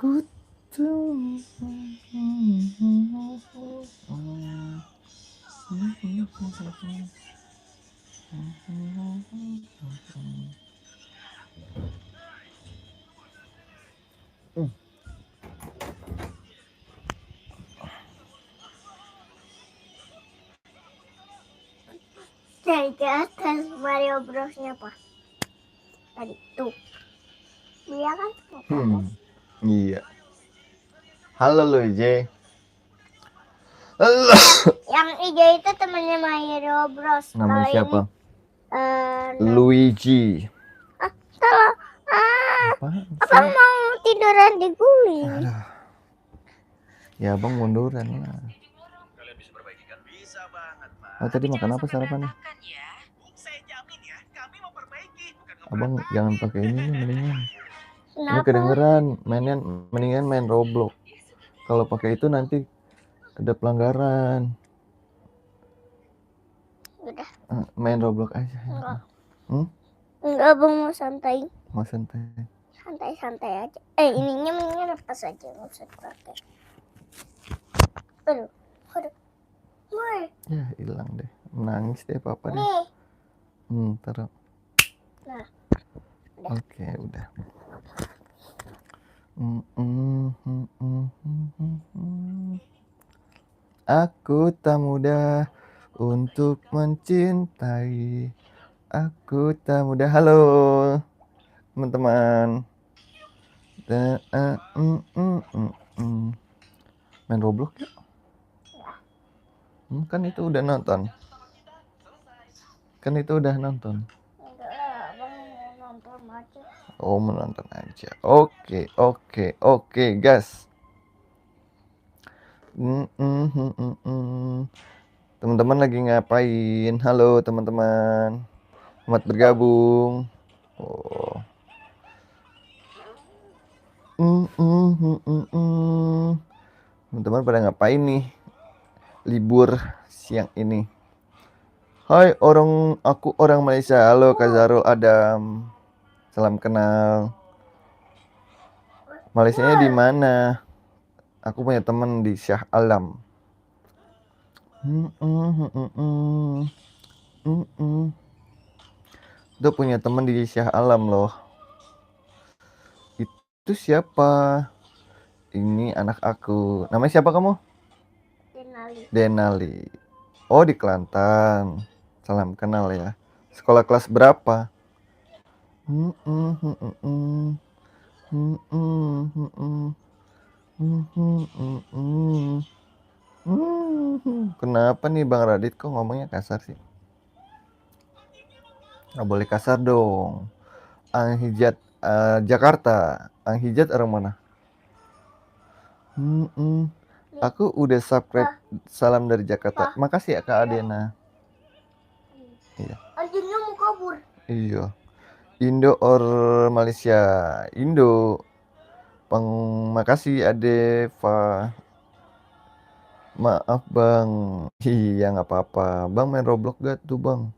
Aku tuh Dari ke atas Mario Bros-nya apa? Tadi tuh. Iya kan? Iya. Halo lu J. Yang hijau itu temannya Mario Bros. Namanya siapa? Luigi. Kalau apa mau tiduran di guling? Ya abang munduran lah. Oh tadi makan apa sarapannya? Abang jangan pakai ini nih mendingan. Ini kedengeran mendingan main Roblox. Kalau pakai itu nanti ada pelanggaran. Udah. Main Roblox aja. Enggak. Enggak, Bang, mau santai. Mau santai. Santai-santai aja. Ininya mendingan lepas aja, nggak usah dipakai. Aduh. Ya hilang deh. Nangis deh papa deh. Taruh. Nah. Oke, udah. Aku tak mudah untuk mencintai. Aku tak mudah. Halo teman-teman. Main Roblox yuk. Kan itu udah nonton. Oh, menonton aja. Oke, gas. Teman-teman lagi ngapain? Halo teman-teman. Selamat bergabung. Oh. Teman-teman pada ngapain nih? Libur siang ini. Hai, aku orang Malaysia. Halo Kak Zarul Adam. Salam kenal. Malaysianya di mana? Aku punya teman di Shah Alam. Itu punya teman di Shah Alam loh. Itu siapa? Ini anak aku. Namanya siapa kamu? Denali. Oh, di Kelantan. Salam kenal ya. Sekolah kelas berapa? Kenapa nih Bang Radit kok ngomongnya kasar sih? Nggak boleh kasar dong. Anghijat Jakarta. Anghijat orang mana? Aku udah subscribe. Salam dari Jakarta. Makasih ya Kak Adena. Iya. Anjingnya mau kabur. Iya. Indo or Malaysia? Indo. Makasih Adeva. Maaf Bang. Iya nggak apa-apa. Bang main Roblox gak tuh Bang?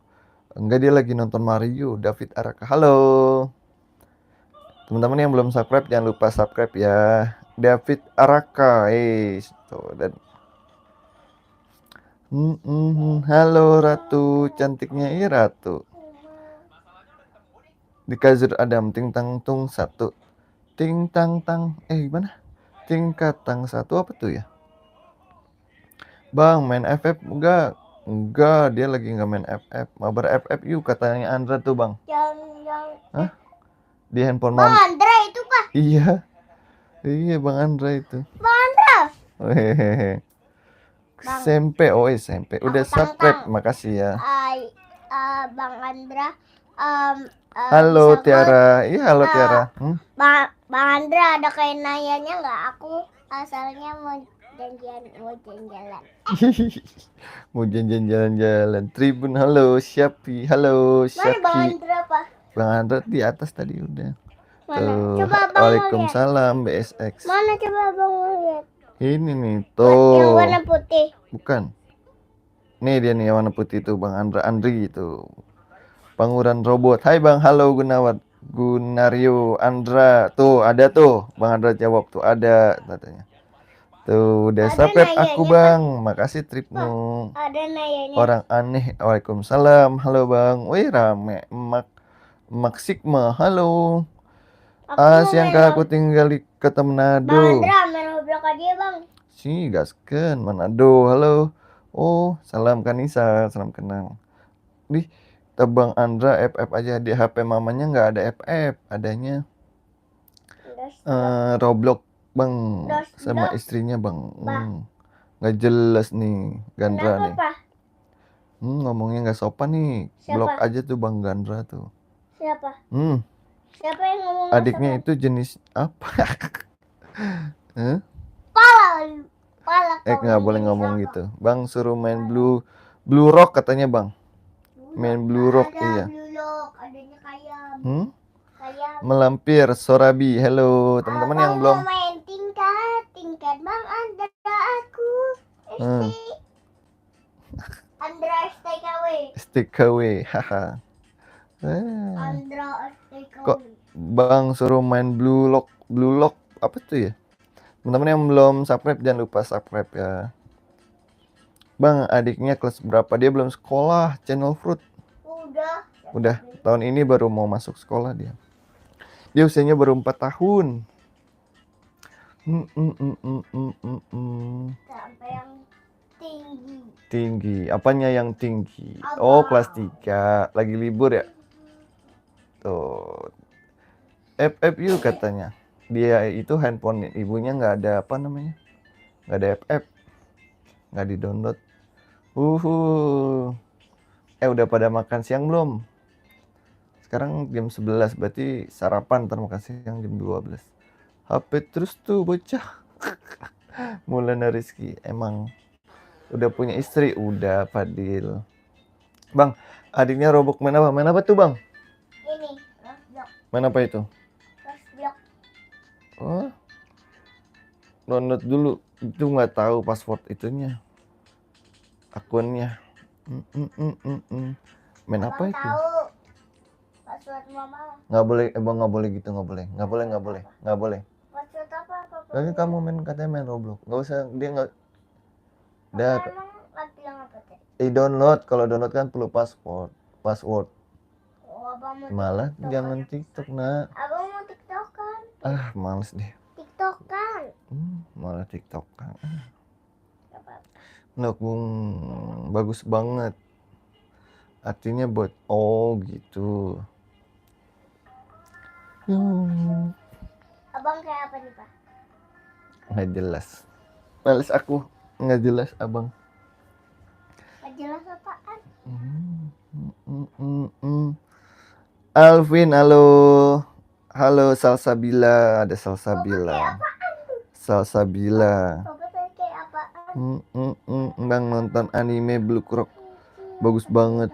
Enggak, dia lagi nonton Mario. David Araka. Halo. Teman-teman yang belum subscribe jangan lupa subscribe ya. David Araka. Tuh dan halo Ratu cantiknya Ratu. Di Kazur Adam ting tang tung satu. Ting tang tang. Gimana? Tingkat tang satu apa tuh ya? Bang main FF enggak? Enggak, dia lagi enggak main FF. Mabar FF yuk katanya Andra tuh Bang. Hah? Di handphone Bang Andra itu Pak? Iya Bang Andra itu. Bang Andra? Hehehe. SMP, SMP. Udah subscribe, makasih ya. Bang Andra. Halo Tiara. Iya halo Tiara. Bang Andra ada kayak nayanya nggak? Aku asalnya mau jalan-jalan. Mau jalan-jalan. Tribun, halo Syafi. Halo Syaki. Mana Bang Andra Pak? Bang Andra di atas tadi udah. Mana? Tuh. Coba Abang Waalaikumsalam BSX. Mana coba Abang lihat? Ini nih tuh. Yang warna putih. Bukan. Nih dia nih warna putih tuh Bang Andri itu. Panguran robot. Hai Bang, halo Gunario Andra. Tuh, ada tuh. Bang Andra jawab tuh, ada katanya. Tuh, udah Ada sapet aku, nayanya, Bang. Makasih Tripnu. Ada nayanya. Orang aneh. Waalaikumsalam. Halo, Bang. Wih, rame. Mak Sigma. Halo. Aku mau Siang main aku tinggal di kota Bang Manado. Andra main Roblox aja ya, Bang. Si gasken Manado. Halo. Oh, salam Kanisa, salam kenal. Di Bang Andra FF aja, di HP mamanya nggak ada FF, adanya Roblox Bang sama istrinya Bang. Nggak jelas nih Gandra nih. Kenapa, Pak? Ngomongnya nggak sopan nih. Blok Siapa? aja tuh Bang Gandra tuh. Siapa? Siapa yang ngomong Adiknya sopan? itu jenis apa? Pala Nggak boleh ngomong gitu. Bang suruh main Blue Rock katanya Bang. Main Blue Rock, iya. Blue Lock, adanya kayak Melampir Sorabi. Halo teman-teman yang belum mau main tingkat Bang Andra aku. Andra STKW. Haha. Andra STKW. Kok Bang suruh main Blue Lock apa tuh ya? Teman-teman yang belum subscribe jangan lupa subscribe ya. Bang, adiknya kelas berapa? Dia belum sekolah, Channel Fruit. Udah, tahun ini baru mau masuk sekolah dia. Dia usianya baru 4 tahun. Sampai yang tinggi. Tinggi. Apanya yang tinggi? Oh, kelas 3. Lagi libur ya? Tuh. FFU katanya. Dia itu handphone ibunya nggak ada apa namanya? Nggak ada FF. Nggak di-download. Udah pada makan siang belum? Sekarang jam 11, berarti sarapan, ntar makan siang jam 12. HP terus tuh bocah. Maulana Rizky, emang udah punya istri? Udah, Fadil. Bang, adiknya Roblox main apa? Main apa tuh Bang? Ini, Roblox. Main apa itu? Roblox. Oh, download dulu. Itu nggak tahu password itunya. Akunnya. Main apa itu? Tahu. Password mama. Nggak boleh, Bang, nggak boleh gitu, nggak boleh. Password apa? Lagi kamu katanya main Roblox. Nggak usah, dia nggak. Udah. Emang bilang apa tadi? Download. Kalau download kan perlu password. Abang mau Malah TikTok jangan TikTok nak. Abang mau TikTok kan? Males deh. TikTok kan? Malah TikTok kan. Bung, bagus banget. Artinya buat gitu. Abang kayak apa nih Pak? Nggak jelas. Males aku. Nggak jelas abang. Nggak jelas apaan? Alvin, halo. Halo Salsabila, ada Salsabila. Bang nonton anime Blue Rock. Bagus banget.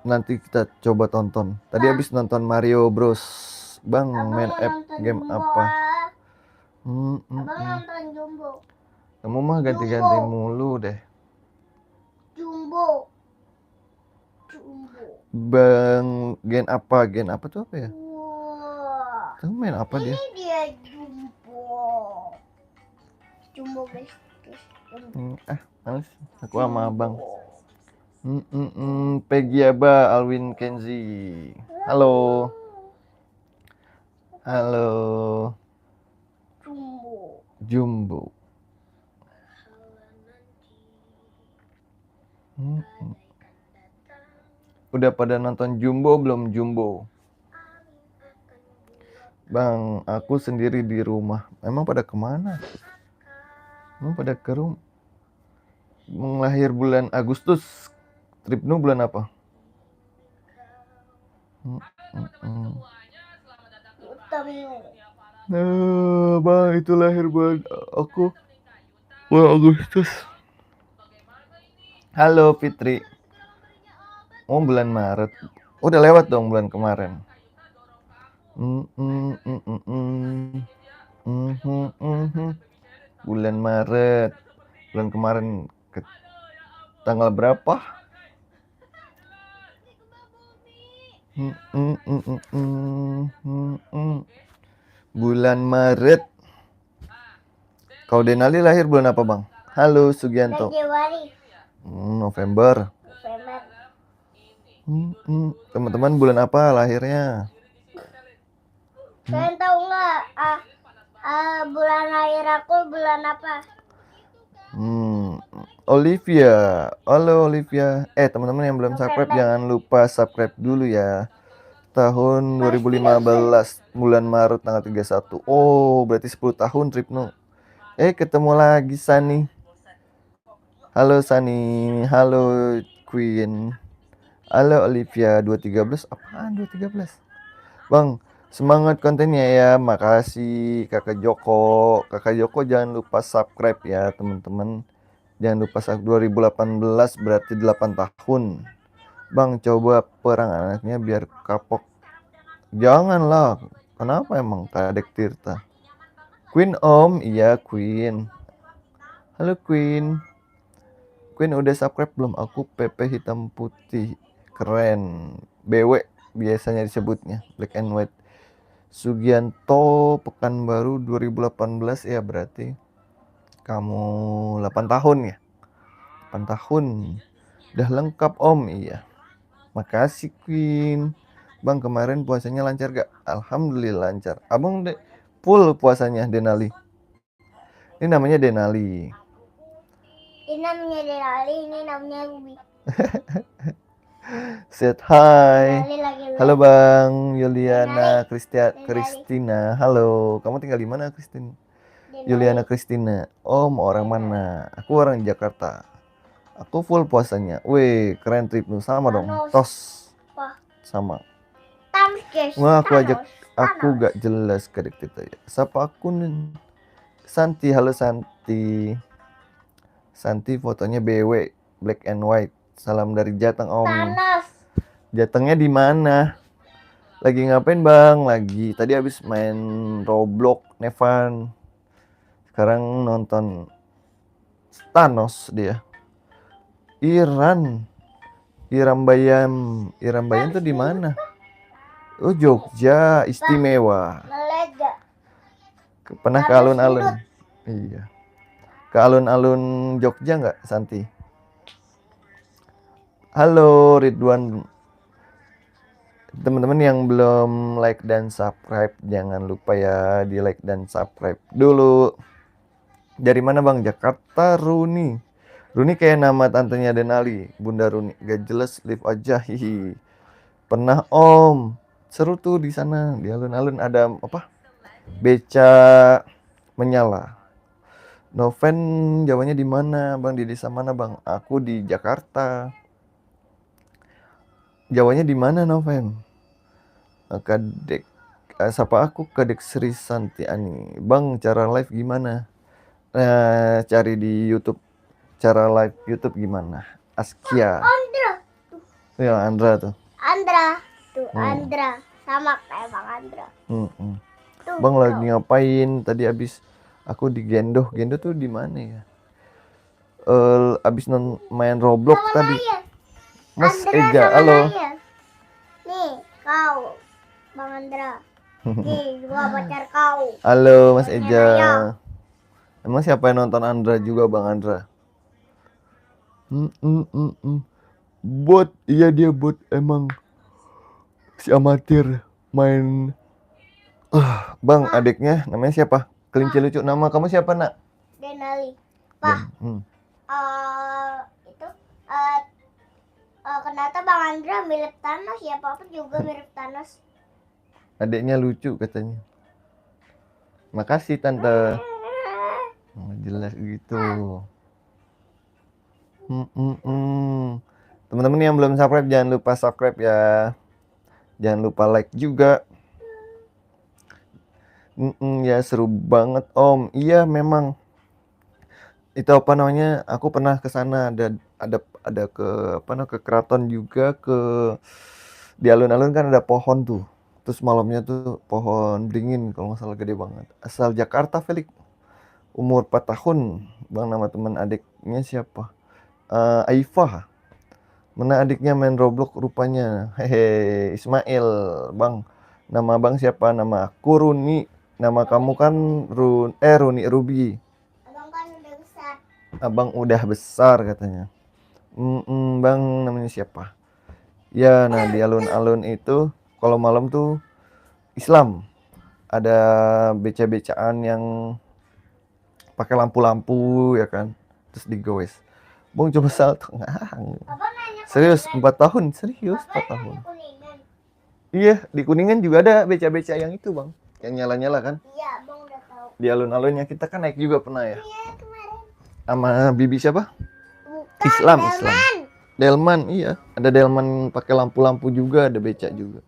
Nanti kita coba tonton. Tadi habis nonton Mario Bros. Bang, main game apa? Abang nonton Jumbo. Kamu mah ganti-ganti mulu deh. Jumbo. Bang, gen apa tuh apa ya? Kamu main apa dia? Ini dia Jumbo guys. Males. Aku sama abang. Peggy Aba, Alwin Kenzi. Halo. Jumbo. Udah pada nonton Jumbo belum Jumbo? Bang, aku sendiri di rumah. Emang pada kemana? Emang pada ke rumah? Menglahir bulan Agustus. Tripnu bulan apa? Bang, itu lahir bulan aku. Bulan Agustus. Halo Fitri. Oh, bulan Maret. Udah lewat dong bulan kemarin. Bulan Maret. Bulan kemarin tanggal berapa? Bulan Maret. Kau Denali lahir bulan apa, Bang? Halo Sugianto. Februari. November. November. Teman-teman bulan apa lahirnya? Kalian tahu nggak? Bulan lahir aku bulan apa? Olivia. Halo Olivia. Teman-teman yang belum subscribe jangan lupa subscribe dulu ya. Tahun 2015 bulan Maret tanggal 31. Oh, berarti 10 tahun Tripno. Ketemu lagi Sani. Halo Sani. Halo Queen. Halo Olivia. 213. Apaan 213? Bang, semangat kontennya ya. Makasih Kakak Joko. Kakak Joko jangan lupa subscribe ya teman-teman. Jangan lupa 2018 berarti 8 tahun. Bang, coba perang anaknya biar kapok. Janganlah. Kenapa emang Kadek Tirta? Queen Om, iya Queen. Halo Queen. Queen udah subscribe belum? Aku PP hitam putih. Keren. BW biasanya disebutnya. Black and white. Sugianto Pekanbaru 2018 ya berarti. Kamu 8 tahun ya? 8 tahun. Udah lengkap Om, iya. Makasih Queen. Bang, kemarin puasanya lancar gak? Alhamdulillah lancar. Abang full puasanya Denali. Ini namanya Denali. Ini namanya Denali, ini namanya Ruby. Set hi. Denali lagi Halo Bang Yuliana Denali. Kristina. Halo, kamu tinggal di mana Kristin? Denali. Yuliana Kristina. Om orang mana? Aku orang Jakarta. Aku full puasanya. Wih, keren Tripnu sama dong. Tos. Sama. Wah, aku gak jelas Kadek Tirta ya. Siapa aku nih? Santi, halo Santi. Santi fotonya BW, black and white. Salam dari Jateng Om. Thanos. Jatengnya di mana? Lagi ngapain Bang? Lagi tadi habis main Roblox, Nevan. Sekarang nonton Thanos dia. Iran Bayam tuh di mana? Oh, Jogja, istimewa. Melega. Pernah ke alun-alun? Iya. Ke alun-alun Jogja nggak, Santi? Halo Ridwan. Teman-teman yang belum like dan subscribe, jangan lupa ya di like dan subscribe dulu. Dari mana Bang? Jakarta, Runi. Runi kayak nama tantenya Denali, Bunda Runi. Gak jelas, live aja. Hihi. Pernah Om. Seru tuh di sana, di alun-alun ada apa? Beca menyala. Noven, Jawanya di mana, Bang? Di desa mana, Bang? Aku di Jakarta. Jawanya di mana, Noven? Kadek, siapa aku? Kadek Sri Santiani. Bang, cara live gimana? Cari di YouTube. Cara live YouTube gimana? Askia. Andra. Ya, Andra tuh. Andra. Sama kayak Bang Andra. Bang lagi ngapain? Tadi abis aku di Gendo. Gendo tuh di mana ya? Abis main Roblox tadi. Mas Eja, halo. Nih, kau, Bang Andra. Nih, gua pacar kau. Halo Mas Eja. Emang siapa yang nonton Andra juga, Bang Andra? Bot, iya dia bot emang. Si amatir main. Bang, adiknya namanya siapa? Kelinci lucu. Nama kamu siapa, Nak? Denali. Pak. Kenapa Bang Andra mirip Thanos ya? Papa juga mirip Thanos. Adiknya lucu katanya. Makasih Tante. Jelas gitu. Teman-teman yang belum subscribe jangan lupa subscribe ya. Jangan lupa like juga. Ya seru banget Om. Iya memang. Itu apa namanya? Aku pernah ke sana, ada ke keraton juga, di alun-alun kan ada pohon tuh. Terus malamnya tuh pohon beringin kalau nggak salah, gede banget. Asal Jakarta Felix. Umur 4 tahun. Bang, nama teman adiknya siapa? Aifa. Mana adiknya main Roblox rupanya. Hehe, Ismail, Bang. Nama abang siapa? Nama aku Runi. Nama kamu kan Runi Ruby. Abang kan udah besar. Abang udah besar katanya. Bang namanya siapa? Ya, nah di alun-alun itu kalau malam tuh Islam. Ada beca-becaan yang pakai lampu-lampu ya kan. Terus digowes. Bang coba salto. Abang nanya Serius, Kuningan. 4 tahun. Serius, Abang 4 tahun. nanya Kuningan. Iya, di Kuningan juga ada beca-beca yang itu, Bang. Yang nyala-nyala kan. Iya, abang udah tahu. Di alun-alunnya kita kan naik juga pernah ya. Iya, kemarin. Sama bibi siapa? Bukan, Islam. Delman. Delman, iya. Ada Delman pakai lampu-lampu juga, ada beca juga.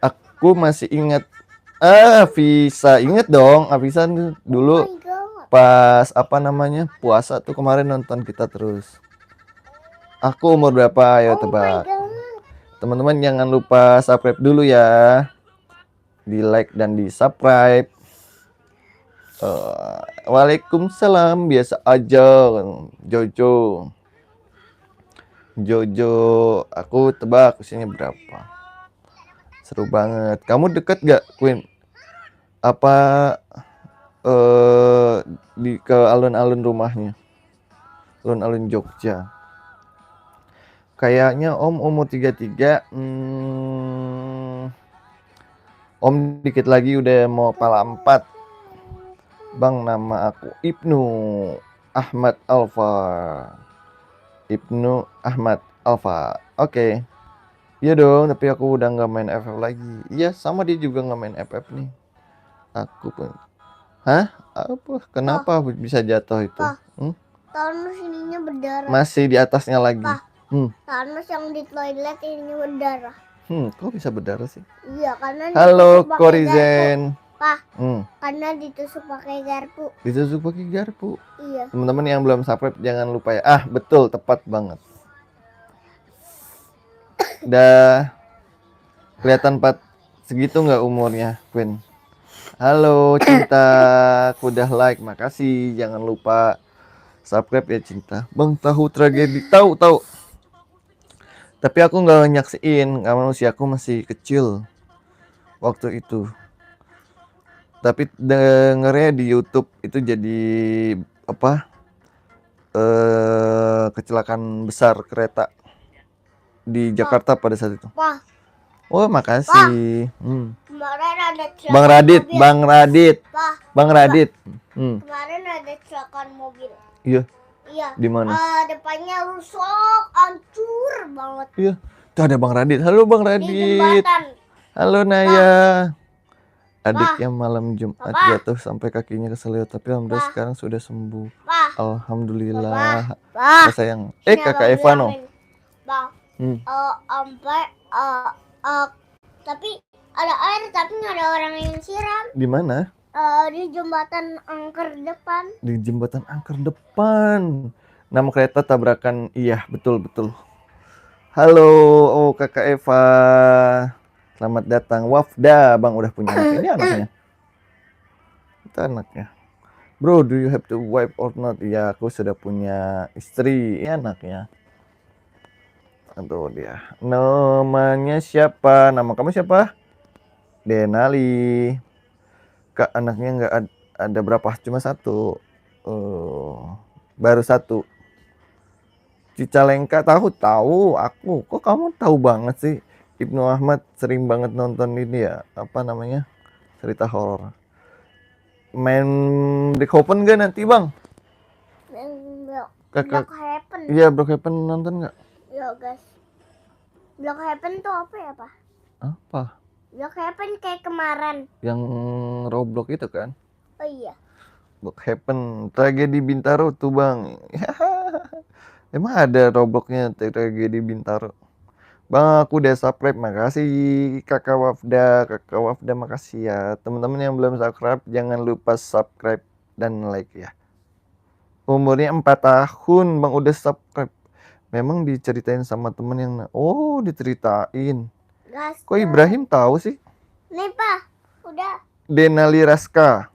Aku masih ingat. Visa. Ingat dong, Avisa dulu Oh my God. pas apa namanya? Puasa tuh kemarin nonton kita terus. Aku umur berapa? Ayo Oh my tebak. God. Teman-teman jangan lupa subscribe dulu ya. Di like dan di subscribe. Waalaikumsalam, biasa aja. Jojo. Jojo, aku tebak usianya berapa. Seru banget. Kamu deket gak, Queen? Apa ke alun-alun rumahnya? Alun-alun Jogja. Kayaknya Om umur 33. Om dikit lagi udah mau pala 4. Bang, nama aku Ibnu Ahmad Alfa. Ibnu Ahmad Alfa. Oke. Iya dong, tapi aku udah nggak main FF lagi. Iya, sama dia juga nggak main FF nih. Aku pun. Hah? Apa? Kenapa bisa jatuh itu? Pa. Thanos ininya berdarah. Masih di atasnya lagi. Pa. Thanos yang di toilet ini berdarah. Kok bisa berdarah sih? Iya, karena Halo, ditusuk pakai Korizen. garpu. Pa. Karena ditusuk pakai garpu. Ditusuk pakai garpu. Iya. Teman-teman yang belum subscribe jangan lupa ya. Betul, tepat banget. Udah kelihatan segitu nggak umurnya, Queen? Halo Cinta, aku udah like, makasih. Jangan lupa subscribe ya Cinta. Bang, tahu tragedi? Tahu. Tapi aku nggak nyaksiin, karena usiaku masih kecil waktu itu. Tapi dengernya di YouTube itu jadi apa? Kecelakaan besar kereta di Jakarta pada saat itu. Pa. Oh, makasih. Kemarin ada kecelakaan Bang Radit, mobil. Bang Radit. Pa. Bang Radit. Kemarin ada kecelakaan mobil. Iya. Iya. Di mana? Depannya rusak, hancur banget. Iya. Tuh ada Bang Radit. Halo Bang Di Radit. jembatan. Halo Naya. Adiknya malam Jumat Papa. jatuh sampai kakinya keselio, tapi alhamdulillah sekarang sudah sembuh. Pa. Alhamdulillah. Pa. Sayang. Ini Kakak abang Evano. bilangin. Bang. Sampai tapi ada air tapi nggak ada orang yang siram. Di mana? Di jembatan angker depan. Di jembatan angker depan. Nama kereta tabrakan. Iya, betul. Halo, Kakak Eva. Selamat datang. Wafda, Bang udah punya anak. Ini anaknya. Itu anaknya. Bro, do you have to wife or not? Ya, aku sudah punya istri. Ini anaknya. Aduh dia. Namanya siapa? Nama kamu siapa? Denali. Kak, anaknya nggak ada berapa? Cuma 1. Baru 1. Cicalengka tahu aku. Kok kamu tahu banget sih? Ibnu Ahmad sering banget nonton ini ya. Apa namanya? Cerita horor. Main Brookhaven gak nanti Bang? Brookhaven. Iya, Brookhaven nonton nggak? Iya guys. Brookhaven tuh apa ya Pak? Apa? Brookhaven kayak kemarin. Yang Roblox itu kan? Oh iya. Brookhaven, tragedi Bintaro tuh Bang. Emang ada Robloxnya tragedi Bintaro? Bang, aku udah subscribe, makasih Kakak Wafda, makasih ya. Teman-teman yang belum subscribe, jangan lupa subscribe dan like ya. Umurnya 4 tahun, Bang udah subscribe. Memang diceritain sama temen yang, diceritain. Kok Ibrahim tahu sih? Nih Pak, udah. Denali Raska,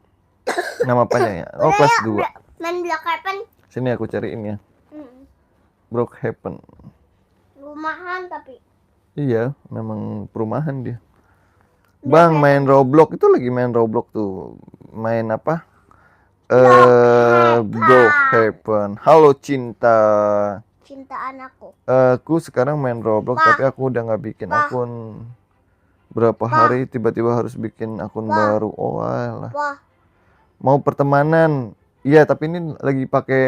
nama apanya ya? Oh, kelas 2. Main Brookhaven. Sini aku cariin ya. Brookhaven. Rumahan tapi. Iya, memang perumahan dia. Bang, main Roblox itu lagi main Roblox tuh. Main apa? Brookhaven. Halo cinta. Cinta anakku. Aku sekarang main Roblox, Pa. tapi aku udah nggak bikin Pa. akun. Berapa Pa. hari tiba-tiba harus bikin akun Pa. baru. Oh alah. Wah, Mau pertemanan. Iya, tapi ini lagi pakai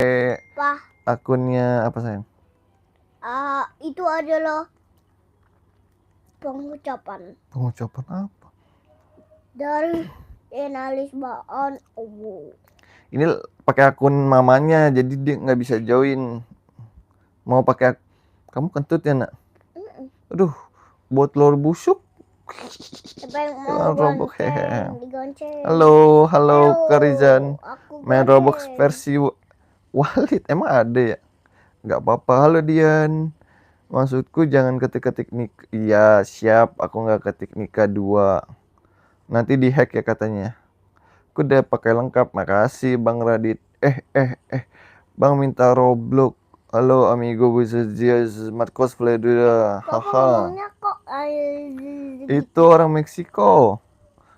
Wah, akunnya apa sayang? itu adalah pengucapan Pengucapan apa? dari Enalis Baan. Ini pakai akun mamanya, jadi dia nggak bisa join. Mau pakai kamu kentut ya nak? Aduh, buat telur busuk. Siapa yang mau Roblox digonceng? Halo Kak Rizan. Aku Main gonceng. Roblox versi Walid emang ada ya? Nggak apa-apa. Halo Dian. Maksudku jangan ketik-ketik nik. Iya siap. Aku nggak ketik nikah 2. Nanti dihack ya katanya. Aku udah pakai lengkap. Makasih Bang Radit. Bang minta Roblox. Halo amigo bisa dia smart cosplay dulu. Haha. Itu orang Meksiko.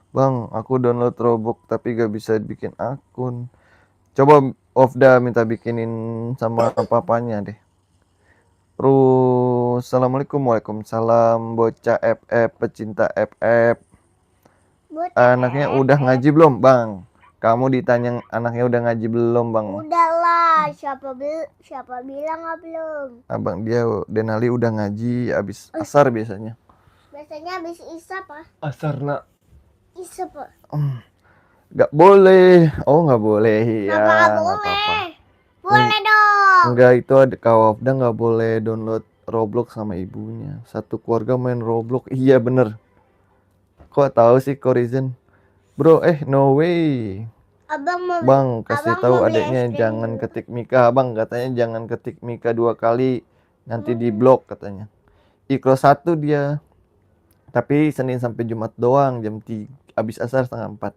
Bang, aku download Roblox tapi gak bisa bikin akun. Coba Ofda minta bikinin sama papanya deh. Assalamualaikum, waalaikumsalam. Bocah FF, pecinta FF. Anaknya udah ngaji belum, Bang? Kamu ditanya anaknya udah ngaji belum, Bang? Udahlah, siapa bilang nggak belum? Abang dia Denali udah ngaji abis asar biasanya. Biasanya habis isya pak. Asar nak. Isya pak. Gak boleh. Oh nggak boleh ya. Nggak Nggak boleh. apa-apa. Boleh dong. Enggak, itu ada Kawafda nggak boleh download Roblox sama ibunya. Satu keluarga main Roblox. Iya bener. Kok tahu sih Corizon? Bro, no way. Bang, kasih tahu adiknya jangan ketik Mika. Bang katanya jangan ketik Mika 2 kali. Nanti di blok katanya. Ikro 1 dia. Tapi Senin sampai Jumat doang jam 3. Abis asar 3:30.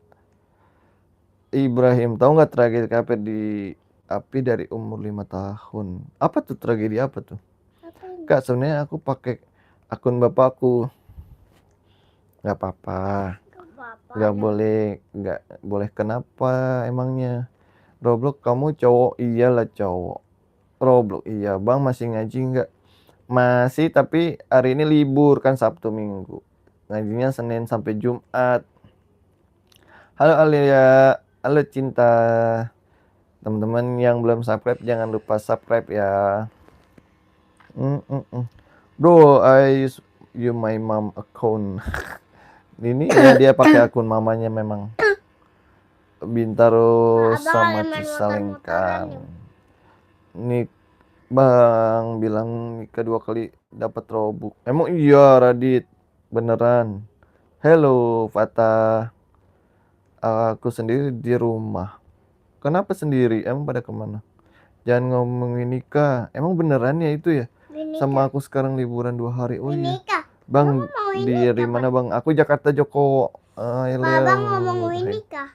Ibrahim, tahu nggak tragedi api dari umur 5 tahun? Apa tuh tragedi apa tuh? Kak, sebenarnya aku pakai akun bapakku. Nggak apa-apa. Nggak boleh kenapa emangnya? Roblox kamu cowok? Iyalah cowok. Roblox iya. Bang masih ngaji nggak? Masih, tapi hari ini libur kan Sabtu Minggu. Ngajinya Senin sampai Jumat. Halo Alia, halo cinta. Teman-teman yang belum subscribe jangan lupa subscribe ya. Bro, I use my mom account. Ini ya dia pakai akun mamanya memang. Bintaro sama Cisalengkan. Nih Bang bilang nikah 2 kali dapat Robux. Emang iya Radit? Beneran. Hello Fatah. Aku sendiri di rumah. Kenapa sendiri? Emang pada kemana? Jangan ngomongin nikah. Emang beneran ya itu ya? Sama aku sekarang liburan 2 hari. Oh iya. Bang di mana Bang? Aku Jakarta Joko. Bang ngomongin nikah.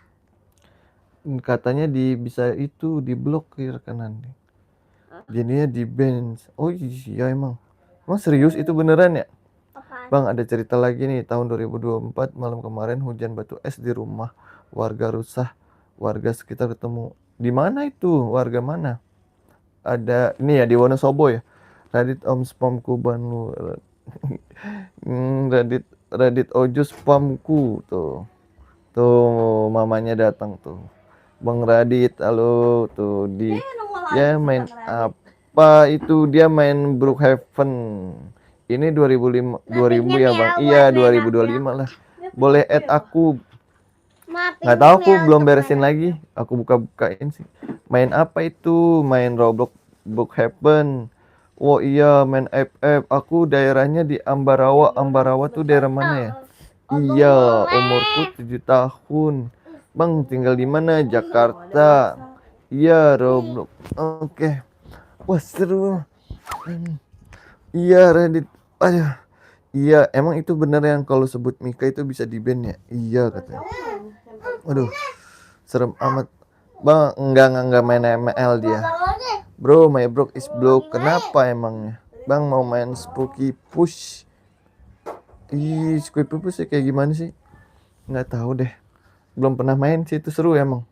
Katanya bisa itu diblokir kanan. Jadinya di ban. Oh iya emang. Emang serius itu beneran ya? Bang ada cerita lagi nih. Tahun 2024 malam kemarin hujan batu es di rumah warga rusak. Warga sekitar ketemu. Di mana itu? Warga mana? Ada ini ya di Wonosobo ya. Radit om spamku banlu. Radit ojo spamku tuh. Tuh mamanya datang tuh. Bang Radit, halo tuh ya main apa itu dia main Brookhaven. Ini 2000 ya Bang. Iya 2025 lah. Boleh add aku. Nggak tahu aku belum beresin lagi. Aku buka-bukain sih. Main apa itu? Main Roblox Brookhaven. Oh iya main FF. Aku daerahnya di Ambarawa. Ambarawa tuh daerah mana ya? Iya umurku 7 tahun. Bang tinggal di mana? Jakarta. Iya Roblox. Oke. Wah seru. Iya Reddit. Aduh. Iya emang itu bener yang kalau sebut Mika itu bisa di ban ya? Iya katanya. Aduh. Serem amat. Bang enggak main ML dia. Bro my bro is block. Kenapa emangnya? Bang mau main spooky push. Spooky push kayak gimana sih? Nggak tahu deh. Belum pernah main sih, itu seru emang.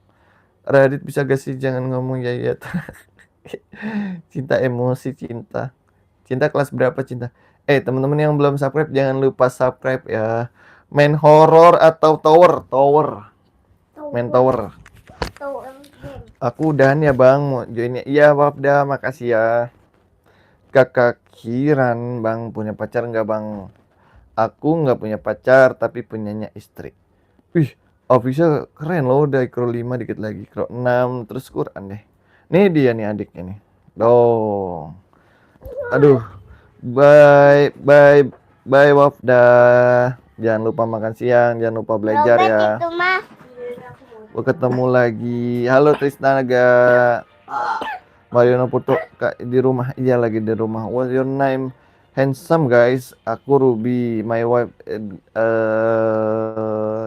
Radit bisa gak sih jangan ngomong ya ya. Cinta emosi cinta. Cinta kelas berapa cinta? Teman-teman yang belum subscribe jangan lupa subscribe ya. Main horror atau tower? Tower. Main tower. Tower game. Aku udahan ya bang, mau joinnya. Iya Wafda, makasih ya. Kakak Kiran bang, punya pacar nggak bang? Aku nggak punya pacar tapi punyanya istri. Wih, Afisa keren loh, udah ikro 5 dikit lagi, ikro 6 terus Quran deh. Nih dia nih adiknya nih. Dong. Aduh, bye bye bye Wafda. Jangan lupa makan siang, jangan lupa belajar Robert ya. itu mah. Ketemu lagi. Halo Trisnaga. Mariono Putu kak di rumah. Iya lagi di rumah. What's your name? Handsome guys. Aku Ruby. My wife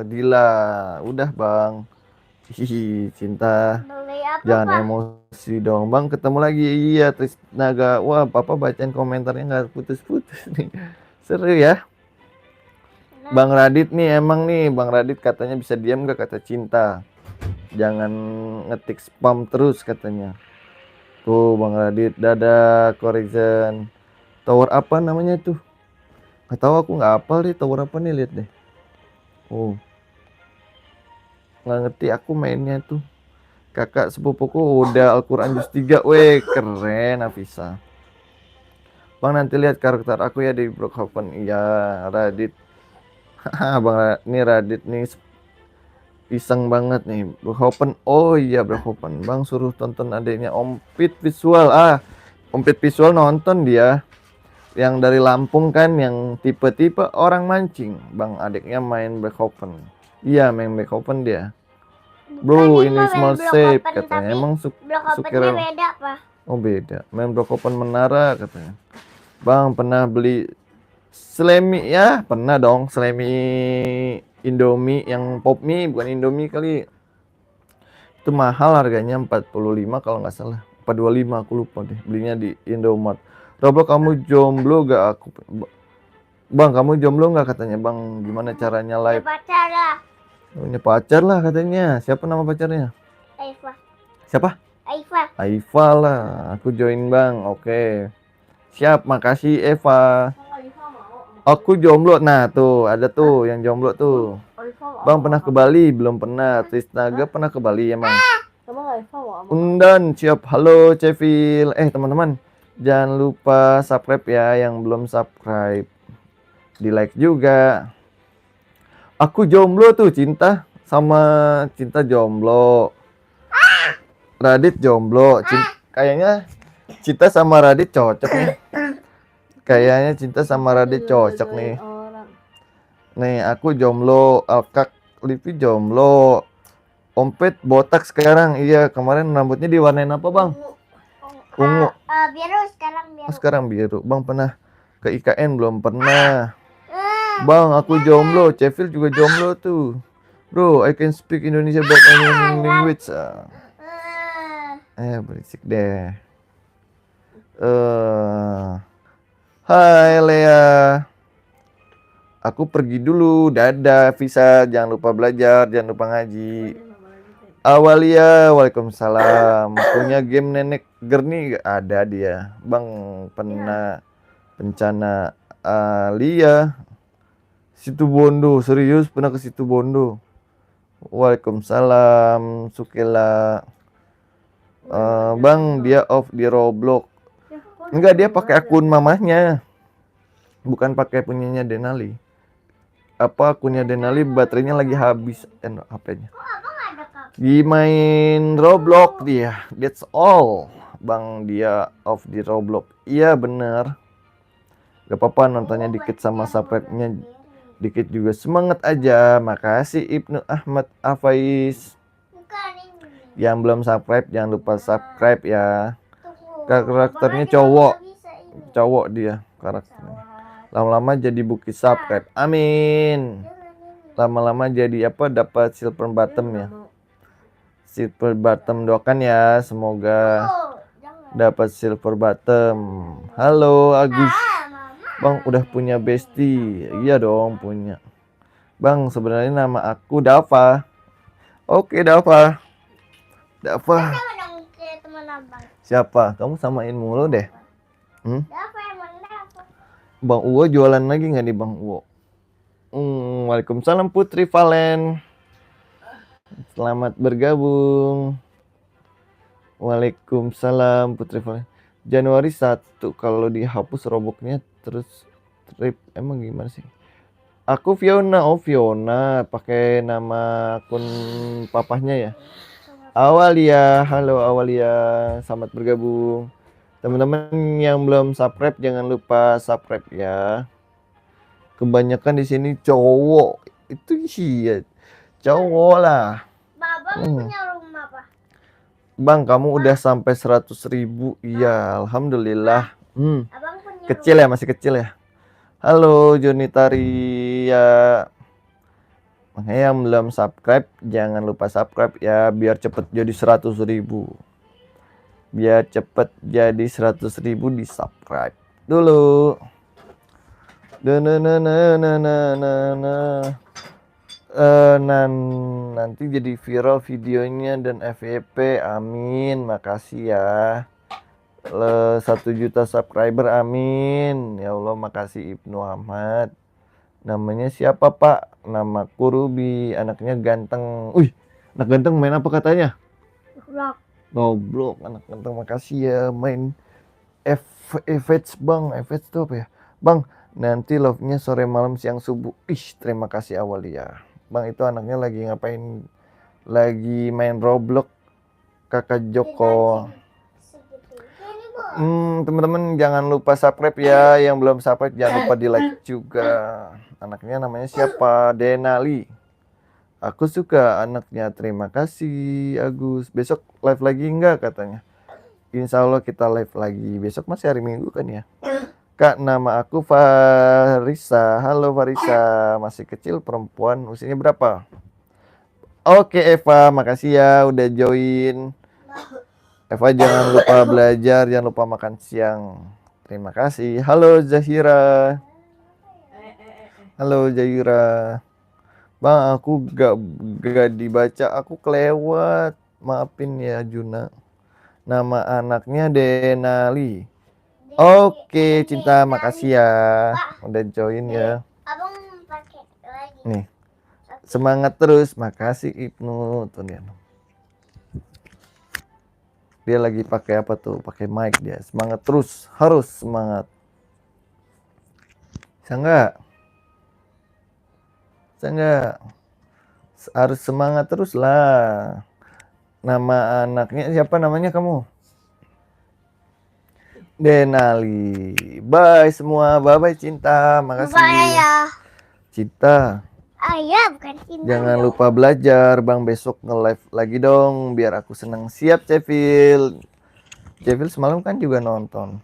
Dila. Udah bang. Hihi, cinta. Beli apa Jangan Pak? emosi dong bang. Ketemu lagi. Iya Trisnaga. Wah papa bacain komentarnya nggak putus-putus nih. Seru ya. Bang Radit nih emang nih. Bang Radit katanya bisa diam gak kata cinta. Jangan ngetik spam terus katanya. Tuh Bang Radit, dadah correction. Tower apa namanya tuh? Gak tahu, aku nggak hafal deh tower apa nih, lihat deh. Oh, nggak ngerti aku mainnya tuh. Kakak sepupuku udah Al-Quran juz 3, weh keren Afisa. Bang nanti lihat karakter aku ya di Brookhaven. Iya Radit. Bang ini Radit nih iseng banget nih. Brookhaven. Oh iya Brookhaven. Bang suruh tonton adiknya Ompit Visual. Ompit Visual nonton dia. Yang dari Lampung kan, yang tipe-tipe orang mancing. Bang adiknya main Beethoven. Iya main Beethoven dia. Bro Bukan, ini mah small main shape Block Open, katanya. tapi Emang Block Opennya Sukira. beda Pak. Oh beda. Main Beethoven Menara katanya. Bang pernah beli Slemi ya? Pernah dong. Slemi Indomie yang Pop Mie, bukan Indomie kali. Itu mahal harganya 45 kalau nggak salah. 425 aku lupa deh. Belinya di Indomart. Roblo kamu jomblo gak? Aku Bang, kamu jomblo nggak katanya bang? Gimana caranya Ada live? pacar lah. Punya pacar lah katanya. Siapa nama pacarnya? Aifa. Siapa? Aifa. Aifa lah. Aku join bang. Oke. Siap, makasih Eva. Aku jomblo. Nah tuh, ada tuh yang jomblo tuh. Bang pernah ke Bali? Belum pernah. Trisnaga pernah ke Bali emang? Undan, siap. Halo Cevil. Teman-teman, jangan lupa subscribe ya yang belum subscribe. Di like juga. Aku jomblo tuh, cinta sama cinta jomblo. Radit jomblo. Kayaknya cinta sama Radit cocok nih. Kayaknya cinta sama Radit cocok nih. Nih, aku jomblo, Alkak Livi jomblo. Ompet botak sekarang. Iya, kemarin rambutnya diwarnain apa, Bang? Ungu. Biru, sekarang biru. Sekarang biru. Bang pernah ke IKN belum? Pernah. Bang, aku jomblo. Cevil juga jomblo tuh. Bro, I can speak Indonesia but any language. Berisik deh. Hai Lea. Aku pergi dulu. Dadah Visa. Jangan lupa belajar, jangan lupa ngaji. Awalia, waalaikumsalam. Punya game nenek Gerni gak? Ada dia. Bang pernah bencana Alia. Situ Bondo, serius pernah ke Situ Bondo. Waalaikumsalam, Sukela. Bang dia off di Roblox. Enggak, dia pakai akun mamahnya. Bukan pakai punyanya Denali. Akunnya Denali baterainya lagi habis HP-nya. Main Roblox dia. That's all. Bang dia off di Roblox. Iya bener. Gak apa-apa nontonnya dikit sama subscribe-nya dikit juga, semangat aja. Makasih Ibnu Ahmad Afais. Yang belum subscribe jangan lupa subscribe ya. Karakternya cowok dia karakternya. Lama-lama jadi bukit subscribe. Amin. Lama-lama jadi apa, dapat silver bottom ya. Silver bottom, doakan ya semoga dapat silver bottom. Halo Agus. Bang udah punya bestie? Iya dong punya. Bang, sebenarnya nama aku Dava. Oke, Dava. Dava. Sama dong kayak teman abang. Siapa? Kamu samain mulu deh. Dava emang Dava. Bang Uwo jualan lagi nggak nih Bang Uwo? Waalaikumsalam Putri Valen. Selamat bergabung. Waalaikumsalam Putri Valen. Januari 1 kalau dihapus roboknya terus trip emang gimana sih? Aku Fiona, oh Fiona pakai nama akun papahnya ya. Awalia, halo Awalia, selamat bergabung. Teman-teman yang belum subscribe jangan lupa subscribe ya. Kebanyakan di sini cowok, itu sih ya cowok lah. Babang punya rumah apa? Bang, kamu udah sampai 100.000. Iya, alhamdulillah. Abang punya Kecil ya, masih kecil ya. Halo Jonitari ya. Makanya yang belum subscribe jangan lupa subscribe ya biar cepet jadi 100.000. Biar cepet jadi 100.000 di subscribe dulu. Nanti jadi viral videonya dan FYP. Amin, makasih ya. 1 juta subscriber, amin. Ya Allah, makasih Ibnu Ahmad. Namanya siapa Pak? Namaku Ruby, anaknya ganteng. Wih, anak ganteng main apa katanya? Goblok, anak ganteng, makasih ya. Main FH Bang, FH itu apa ya? Bang, nanti love-nya sore malam siang subuh. Terima kasih Awalia. Bang, itu anaknya lagi ngapain? Lagi main Roblox, Kakak Joko. Teman-teman jangan lupa subscribe ya. Yang belum subscribe jangan lupa di like juga. Anaknya namanya siapa? Denali. Aku suka anaknya. Terima kasih Agus. Besok live lagi enggak katanya? Insya Allah kita live lagi. Besok masih hari Minggu kan ya? Kak, nama aku Farisa. Halo Farisa. Masih kecil, perempuan. Usianya berapa? Oke Eva, makasih ya udah join. Eva jangan lupa belajar, jangan lupa makan siang. Terima kasih. Halo Zahira. Halo Zahira. Bang, aku gak dibaca, aku kelewat. Maafin ya Juna. Nama anaknya Denali. Oke, Cinta, makasih ya udah join ya. Abang pakai lagi. Nih, semangat terus. Makasih Ibnu. Tuh dia lagi pakai apa tuh? Pakai mic dia. Semangat terus, harus semangat. Bisa nggak? Bisa nggak? Harus semangat terus lah. Nama anaknya siapa namanya kamu? Denali. Bye semua. Bye Cinta. Makasih. Bye ya. Cinta. Ayah bukan Cinta. Jangan lupa belajar. Bang besok nge-live lagi dong biar aku senang. Siap Cevil. Cevil semalam kan juga nonton.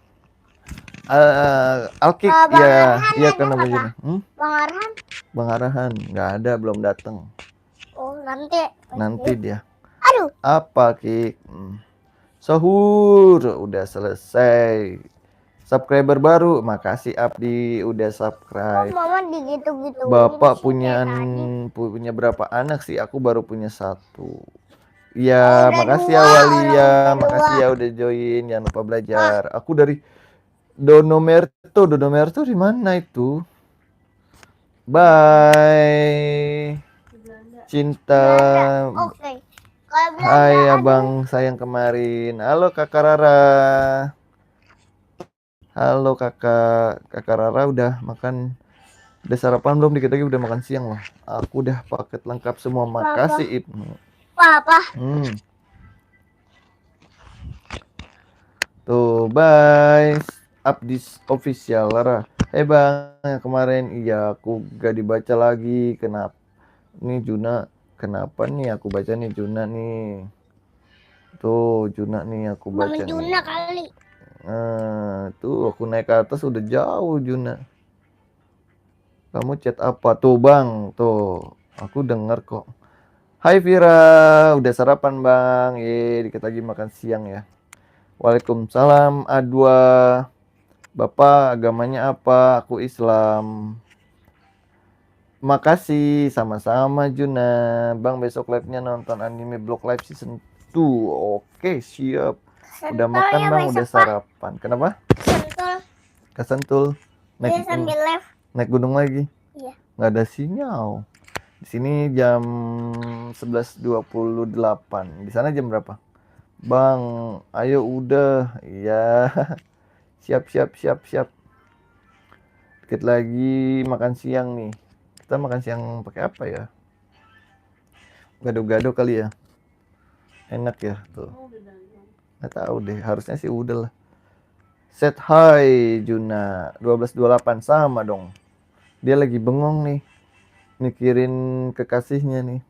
Alkik ya, iya kan namanya. Bang Arhan? Bang Arhan nggak ada, belum datang. Oh nanti. Nanti dia. Aduh. Apa Kik? Sahur udah selesai. Subscriber baru, makasih Abdi udah subscribe. Mama digitu-gitu. Bapak punya berapa anak sih? Aku baru punya 1. Ya, makasih ya Walia, makasih ya udah join. Jangan lupa belajar. Aku dari Donomerto di mana itu? Bye. Cinta. Oke. Hai abang sayang kemarin. Halo kakak Rara. Halo kakak Rara udah makan, udah sarapan belum? Dikit lagi udah makan siang loh. Aku udah paket lengkap semua. Makasih Ibnu. Papa. Tuh bye. Update official Rara. Bang yang kemarin iya aku gak dibaca lagi. Kenapa? Nih Juna. Kenapa nih aku baca nih Juna nih. Tuh Juna nih aku baca. Mama Juna kali. Tuh aku naik ke atas udah jauh Juna. Kamu chat apa tuh Bang? Tuh aku denger kok. Hai Vira, udah sarapan Bang? Dikit lagi makan siang ya. Waalaikumsalam A2. Bapak agamanya apa? Aku Islam. Makasih, sama-sama Juna. Bang besok live-nya nonton anime Block Live Season 2. Oke, siap. Udah Sentul makan ya Bang, besok udah Pak. sarapan. Kenapa? Sentul. Kesentul. Dia Naik sambil live. naik gunung lagi. Iya. Nggak ada sinyal. Di sini jam 11.28. Di sana jam berapa? Bang, ayo udah. Iya. Siap. Dikit lagi makan siang nih. Kita makan siang pakai apa ya? Gado-gado kali ya. Enak ya tuh. Nggak tahu deh, harusnya sih udah lah. Set hi Juna 12.28 sama dong. Dia lagi bengong nih. Mikirin kekasihnya nih.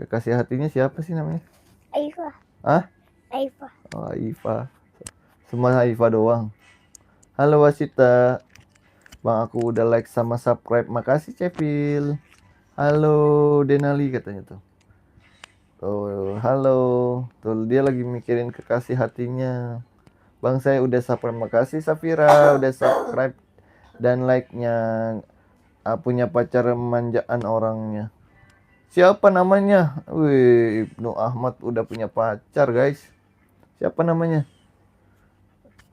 Kekasih hatinya siapa sih namanya? Aifa. Hah? Aifa. Oh, Aifa. Semua Aifa doang. Halo Wasita. Bang aku udah like sama subscribe. Makasih Cevil. Halo Denali katanya tuh. Oh, halo. Tuh dia lagi mikirin kekasih hatinya. Bang saya udah subscribe. Makasih Safira udah subscribe dan like-nya. Punya pacar manjaan orangnya. Siapa namanya? Wih, Ibnu Ahmad udah punya pacar guys. Siapa namanya?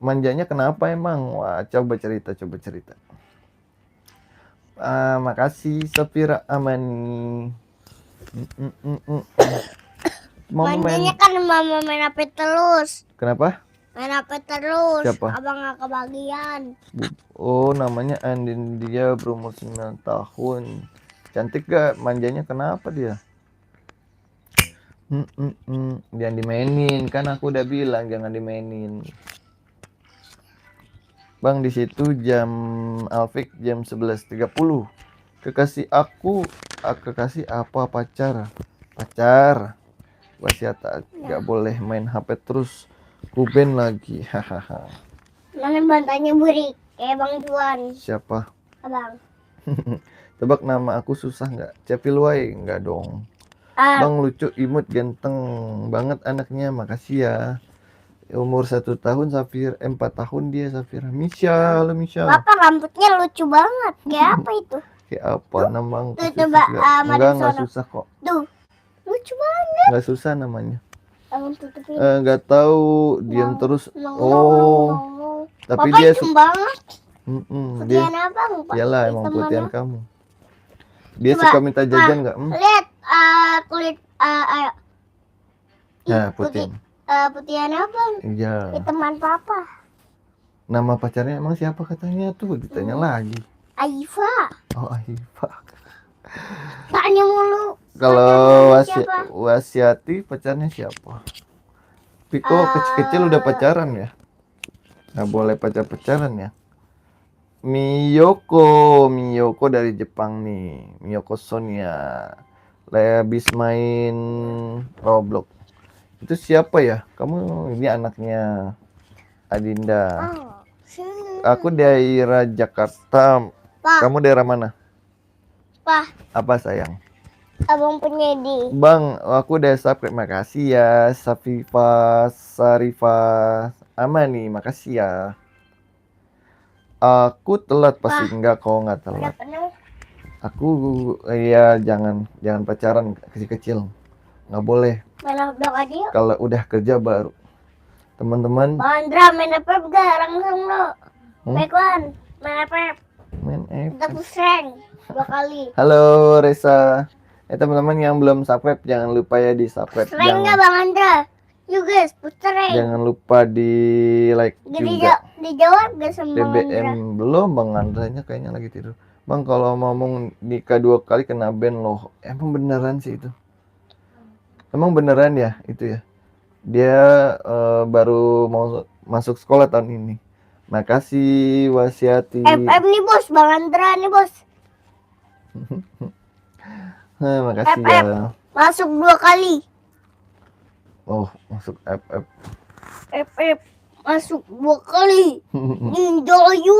Manjanya kenapa emang? Wah, coba cerita. Makasih Safira Amani. Mau Manjanya main? kan mama main HP terus. Kenapa? Main HP terus. Siapa? Abang gak kebagian. Oh, namanya Andin, dia berumur 9 tahun. Cantik gak? Manjanya kenapa dia? Jangan dimainin, kan aku udah bilang jangan dimainin. Bang di situ jam Alfik jam 11.30. Kekasih aku kekasih apa pacar? Pacar. Wasiat gak boleh main HP terus. Kuben lagi. Hahaha. Mana bantanya burik kayak Bang Juan. Siapa? Abang. Tebak nama aku susah nggak? Cepilwai nggak dong. Bang lucu, imut, ganteng banget anaknya. Makasih ya. Umur 1 tahun Safir, 4 tahun dia Safira. Misha, halo Misha. Bapak rambutnya lucu banget. Kayak apa itu? Kayak apa nama? Tuh coba Enggak susah kok. Tuh. Lucu banget. Nggak susah namanya. Abang tutupin. Nggak tahu, diam terus. Tapi Bapak dia banget. Dia Putihan abang, Pak. iyalah emang Hitam putihan banget. kamu. Dia Coba, suka minta jajan nggak? Lihat kulit ayo. Nah, putihan. Putihan abang. Iya. Teman papa. Nama pacarnya emang siapa katanya tuh? Ditanya lagi. Aifa. Oh, Aifa. Tanya mulu. Kalau Wasiati pacarnya siapa? Piko kecil-kecil udah pacaran ya? Nggak boleh pacaran ya? Miyoko dari Jepang nih. Miyoko Sonia. Habis main Roblox. Itu siapa ya? Kamu ini anaknya Adinda. Aku daerah Jakarta. Pak. Kamu daerah mana? Pak. Apa sayang? Abang punya di. Bang, aku udah subscribe. Makasih ya, Sarifah Amani. Makasih ya. Aku telat pasti enggak kok, nggak telat. Aku ya jangan pacaran kecil-kecil. Nggak boleh. Kalau udah kerja baru. Teman-teman. Bang Andra main apa enggak? Langsung lo. Baikwan, main apa? Main Kita pusing 2 kali. Halo Reza. Teman-teman yang belum subscribe jangan lupa ya di subscribe. Sering nggak Bang Andra? You guys, puterin. Jangan lupa di like juga. Dijawab gak sama Bang Andra? BBM belum, Bang Andranya kayaknya lagi tidur. Bang kalau ngomong nikah 2 kali kena ban loh. Emang beneran sih itu? Emang beneran ya itu ya? Dia baru mau masuk sekolah tahun ini. Makasih Wasiati. FF nih bos, Bang Andra nih bos. Makasih FF. ya. Masuk 2 kali. Oh, masuk FF. FF masuk 2 kali. Ninja you.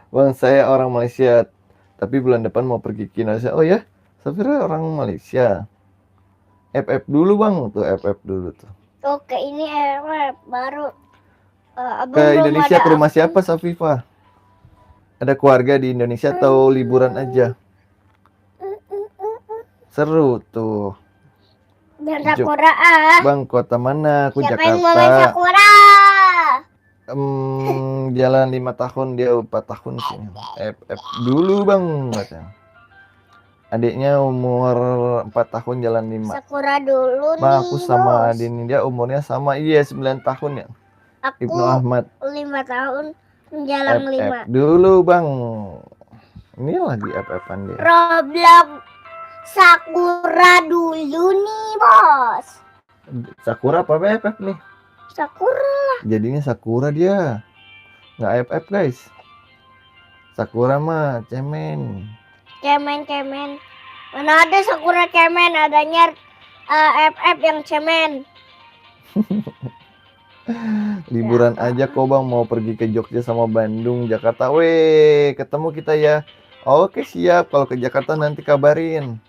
Bang, saya orang Malaysia, tapi bulan depan mau pergi ke Indonesia. Oh ya, Safira orang Malaysia. FF dulu bang, tuh FF dulu tuh. Oke, ini FF baru. Ke Indonesia ke rumah siapa Safifa? Ada keluarga di Indonesia atau liburan aja? Seru tuh. Dan Sakura ah. Bang, kota mana? Aku Siapa yang mau main Jakarta. Sakura? Jalan 5 tahun, dia 4 tahun sih. FF dulu bang, katanya. Adiknya umur 4 tahun jalan 5. Sakura dulu Bang, nih, aku sama bos. adik dia umurnya sama. Iya, 9 tahun ya. Aku Ibnu Ahmad. 5 tahun menjelang 5. Dulu bang. Ini lagi FF-an dia. Roblox Sakura dulu nih, bos. Sakura apa FF nih? Sakura. Jadinya Sakura dia. Nggak FF guys. Sakura mah cemen. Cemen. Mana ada Sakura cemen, adanya FF yang cemen. Liburan aja kok bang, mau pergi ke Jogja sama Bandung, Jakarta. Weh, ketemu kita ya. Oke siap, kalau ke Jakarta nanti kabarin.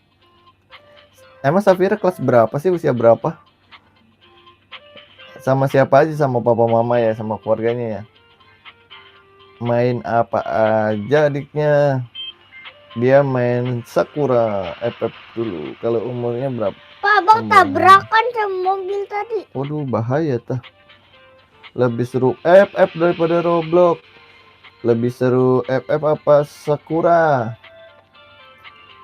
Emang Safira kelas berapa sih, usia berapa? Sama siapa aja, sama papa mama ya, sama keluarganya ya. Main apa aja adiknya. Dia main Sakura FF dulu. Kalau umurnya berapa? Pak, bang tabrakan sama mobil tadi. Waduh, bahaya tah. Lebih seru FF daripada Roblox. Lebih seru FF apa Sakura?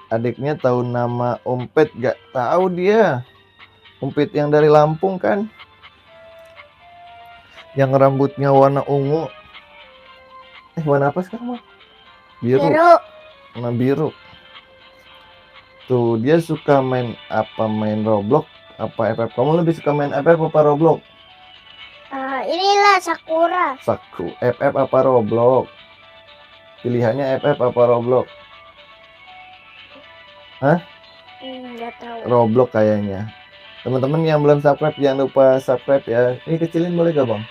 Adiknya tahu nama Umpet gak? Tahu dia. Umpet yang dari Lampung kan? Yang rambutnya warna ungu. Warna apa sekarang? Biru. Warna biru. Tuh, dia suka main apa? Main Roblox apa FF? Kamu lebih suka main FF apa Roblox? Inilah Sakura. FF apa Roblox? Pilihannya FF apa Roblox? Hah? Nggak tahu. Roblox kayaknya. Teman-teman yang belum subscribe jangan lupa subscribe ya. Ini kecilin boleh gak bang?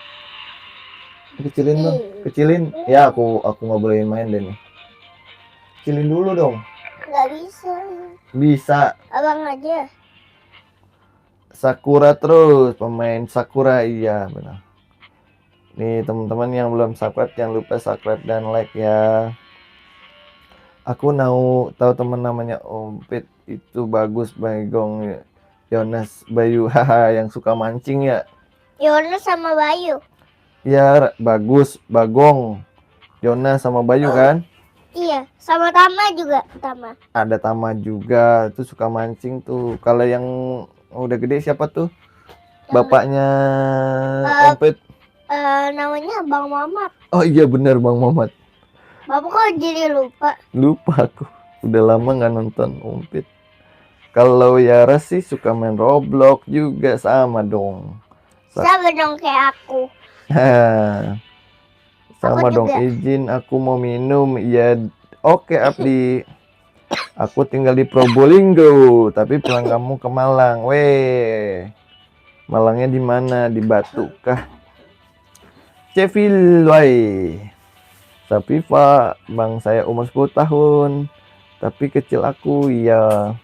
Kecilin bang, kecilin. Ya aku nggak boleh main deh nih. Kecilin dulu dong. Nggak bisa. Bisa. Abang aja. Sakura terus, pemain Sakura, iya benar. Nih teman-teman yang belum subscribe jangan lupa subscribe dan like ya. Aku tahu teman namanya Ompit itu bagus, Bagong, Yonas, Bayu, haha yang suka mancing ya. Yonas sama Bayu. Ya bagus, Bagong, Yonas sama Bayu kan? Iya, sama Tama juga. Ada Tama juga, tuh suka mancing tuh. Kalau yang udah gede siapa tuh? Bapaknya Ompit. Namanya Bang Mamat. Oh iya benar Bang Mamat. Bapak kok jadi lupa? Lupa aku. Udah lama nggak nonton Umpit. Kalau Yara sih suka main Roblox juga, sama dong. Sama dong kayak aku. Sama aku dong juga. Izin aku mau minum. Ya oke Abdi. Aku tinggal di Probolinggo, tapi pulang kamu ke Malang. Weh. Malangnya di mana? Di Batu kah? Cevil, tapi Pak, bang saya umur 10 tahun, tapi kecil aku, ya.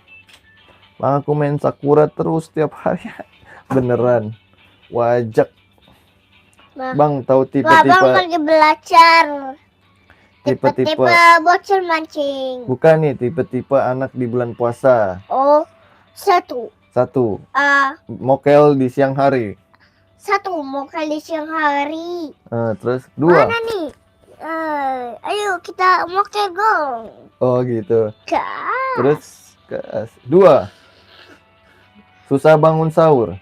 Bang aku main Sakura terus tiap hari, beneran. Wajak. Bang tahu tipe-tipe. Bang lagi belajar. Tipe-tipe bocil mancing. Bukan nih, tipe-tipe anak di bulan puasa. Oh, satu. Mokel di siang hari. Satu mokel di siang hari. Terus 2. Mana nih? Ayo kita mokel go. Oh gitu. Gas. Terus 2. Susah bangun sahur.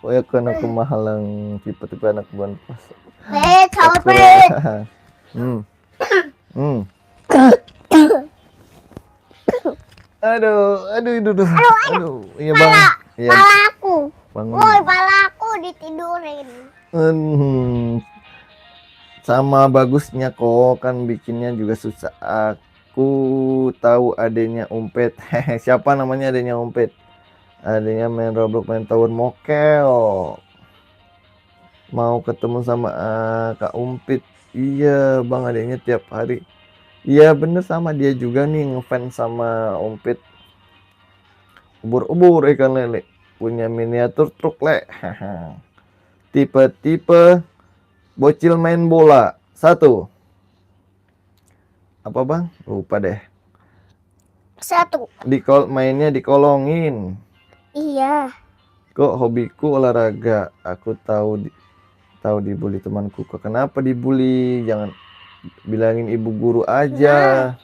Oh ya kan aku mahalang tipe-tipe anak bulan puasa. Sahur Aduh, iya bang. Iya. Palaku. Bangun. Woi, palaku ditidurin. Sama bagusnya kok, kan bikinnya juga susah. Aku tahu adanya Umpet. Siapa namanya adanya Umpet? Adanya main Roblox, main Tower Mokel. Mau ketemu sama Kak Umpit. Iya bang, adanya tiap hari. Iya bener, sama dia juga nih ngefans sama Umpit. Ubur-ubur ikan lele. Punya miniatur truk le. Tipe-tipe bocil main bola. 1. Apa bang? Lupa deh. 1. Mainnya dikolongin. Iya. Kok hobiku olahraga. Aku tahu dibully temanku. Kok kenapa dibully? Jangan bilangin ibu guru aja.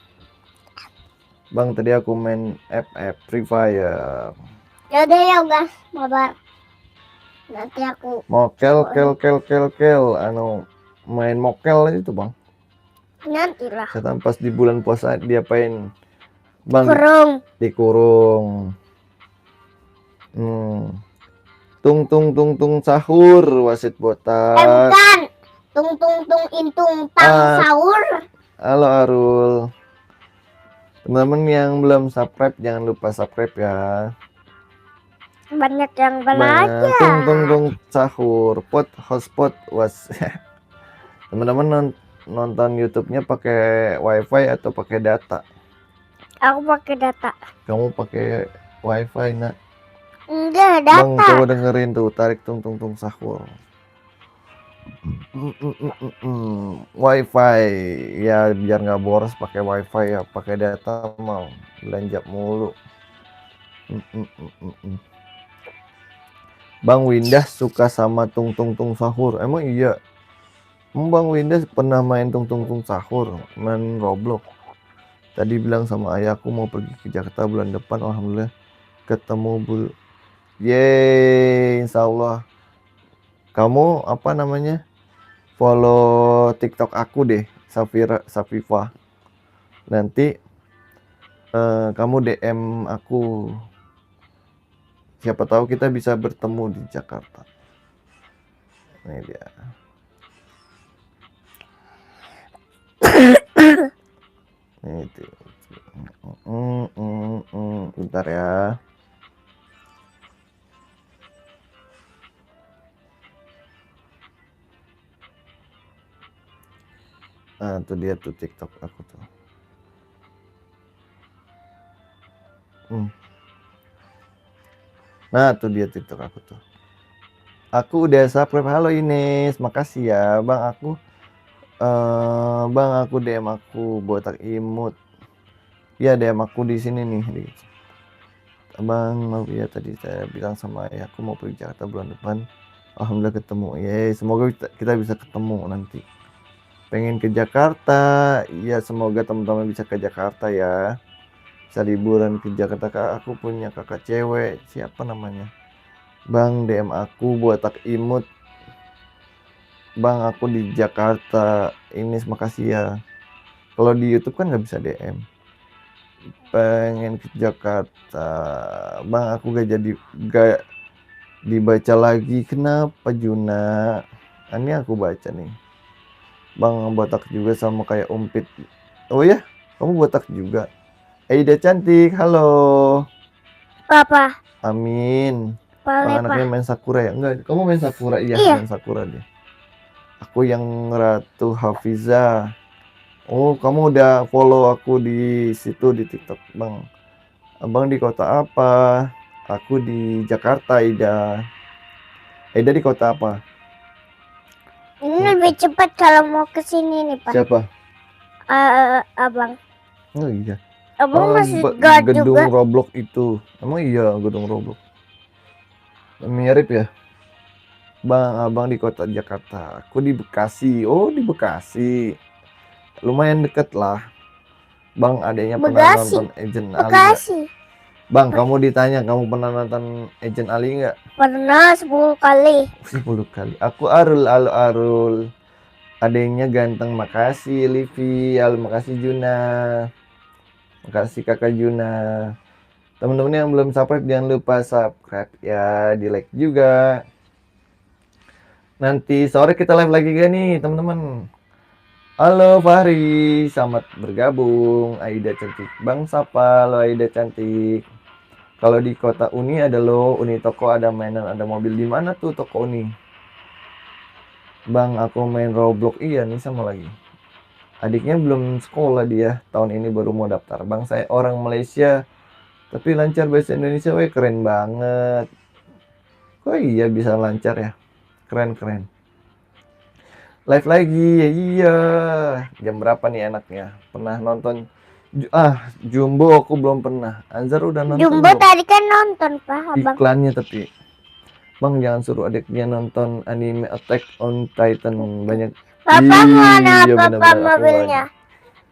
Bang, tadi aku main FF Free Fire. Yaudah ya guys, mabar. Nanti aku Mokel anu main mokel itu bang. nantilah. Setan pas di bulan puasa diapain bang? Dikurung. Tung sahur wasit botak. Bukan. Tung intung tang sahur. Halo Arul. Teman-teman yang belum subscribe jangan lupa subscribe ya. Banyak yang belajar. Tung sahur hotspot was. Teman-teman nonton YouTube-nya pakai wifi atau pakai data? Aku pakai data. Kamu pakai wifi nak? Enggak, data. Bang, coba dengerin tuh, tarik tung sahur. Wifi ya biar nggak boros pakai wifi ya, pakai data mau belanja mulu. Bang Windah suka sama tung sahur. Emang iya? Bang Windah pernah main tung sahur, main Roblox. Tadi bilang sama ayahku mau pergi ke Jakarta bulan depan. Alhamdulillah ketemu Yeay, insya Allah. Kamu apa namanya? Follow TikTok aku deh, Safifa. Nanti kamu DM aku. Siapa tahu kita bisa bertemu di Jakarta. Ini dia. Itu. Bentar ya. Nah, tuh dia tuh TikTok aku tuh. Nah, tuh dia TikTok aku tuh. Aku udah subscribe. Halo Ines, makasih ya, Bang. Aku DM aku botak imut. Ya DM aku di sini nih. Bang, maaf ya tadi saya bilang sama ayah aku mau pergi Jakarta bulan depan. Alhamdulillah ketemu. Yeay, semoga kita bisa ketemu nanti. Pengen ke Jakarta. Ya, semoga teman-teman bisa ke Jakarta ya. Bisa liburan ke Jakarta. Aku punya kakak cewek, siapa namanya? Bang, DM aku botak imut. Bang, aku di Jakarta. Ini makasih ya. Kalau di YouTube kan nggak bisa DM. Pengen ke Jakarta. Bang, aku gak dibaca lagi. Kenapa Juna? Ini aku baca nih. Bang, botak juga sama kayak Umpit. Oh ya, kamu botak juga. Aida cantik, halo. Papa. Amin. Bang, anaknya main Sakura ya? Enggak, kamu main Sakura? Iya. Main Sakura deh. Aku yang Ratu Hafiza. Oh, kamu udah follow aku di situ di TikTok, Bang. Abang di kota apa? Aku di Jakarta, Aida. Aida di kota apa? Ini lebih cepat kalau mau ke sini nih, Pak. Siapa? Abang. Oh iya. Abang masih guard gedung juga. Roblox itu. Emang iya gedung Roblox. Mirip ya? Bang, abang di kota Jakarta. Aku di Bekasi. Oh, di Bekasi. Lumayan deket lah. Bang, adanya pernah nonton Agent Ali nggak? Bang, kamu ditanya kamu pernah nonton Agent Ali nggak? Pernah 10 kali. 10 kali. Aku Arul. Adanya ganteng, makasih Livi. Halo, makasih Juna. Makasih kakak Juna. Teman-teman yang belum subscribe jangan lupa subscribe ya, di like juga. Nanti sore kita live lagi gak nih teman-teman? Halo Fahri, selamat bergabung. Aida cantik, Bang Sapa. Halo Aida cantik. Kalau di kota Uni ada lo, Uni toko ada mainan, ada mobil. Di mana tuh toko Uni? Bang, aku main Roblox. Iya nih sama lagi. Adiknya belum sekolah dia, tahun ini baru mau daftar. Bang, saya orang Malaysia, tapi lancar bahasa Indonesia. Weh, keren banget. Kok iya bisa lancar ya? Keren. Live lagi. Ya, iya. Jam berapa nih enaknya? Pernah nonton Jumbo aku belum pernah. Anzar udah nonton Jumbo belum? tadi kan nonton Pak Abang. Iklannya tapi. Bang jangan suruh adiknya nonton anime Attack on Titan banyak. Papa mana Iya papa benar-benar aku nggak ada. mobilnya?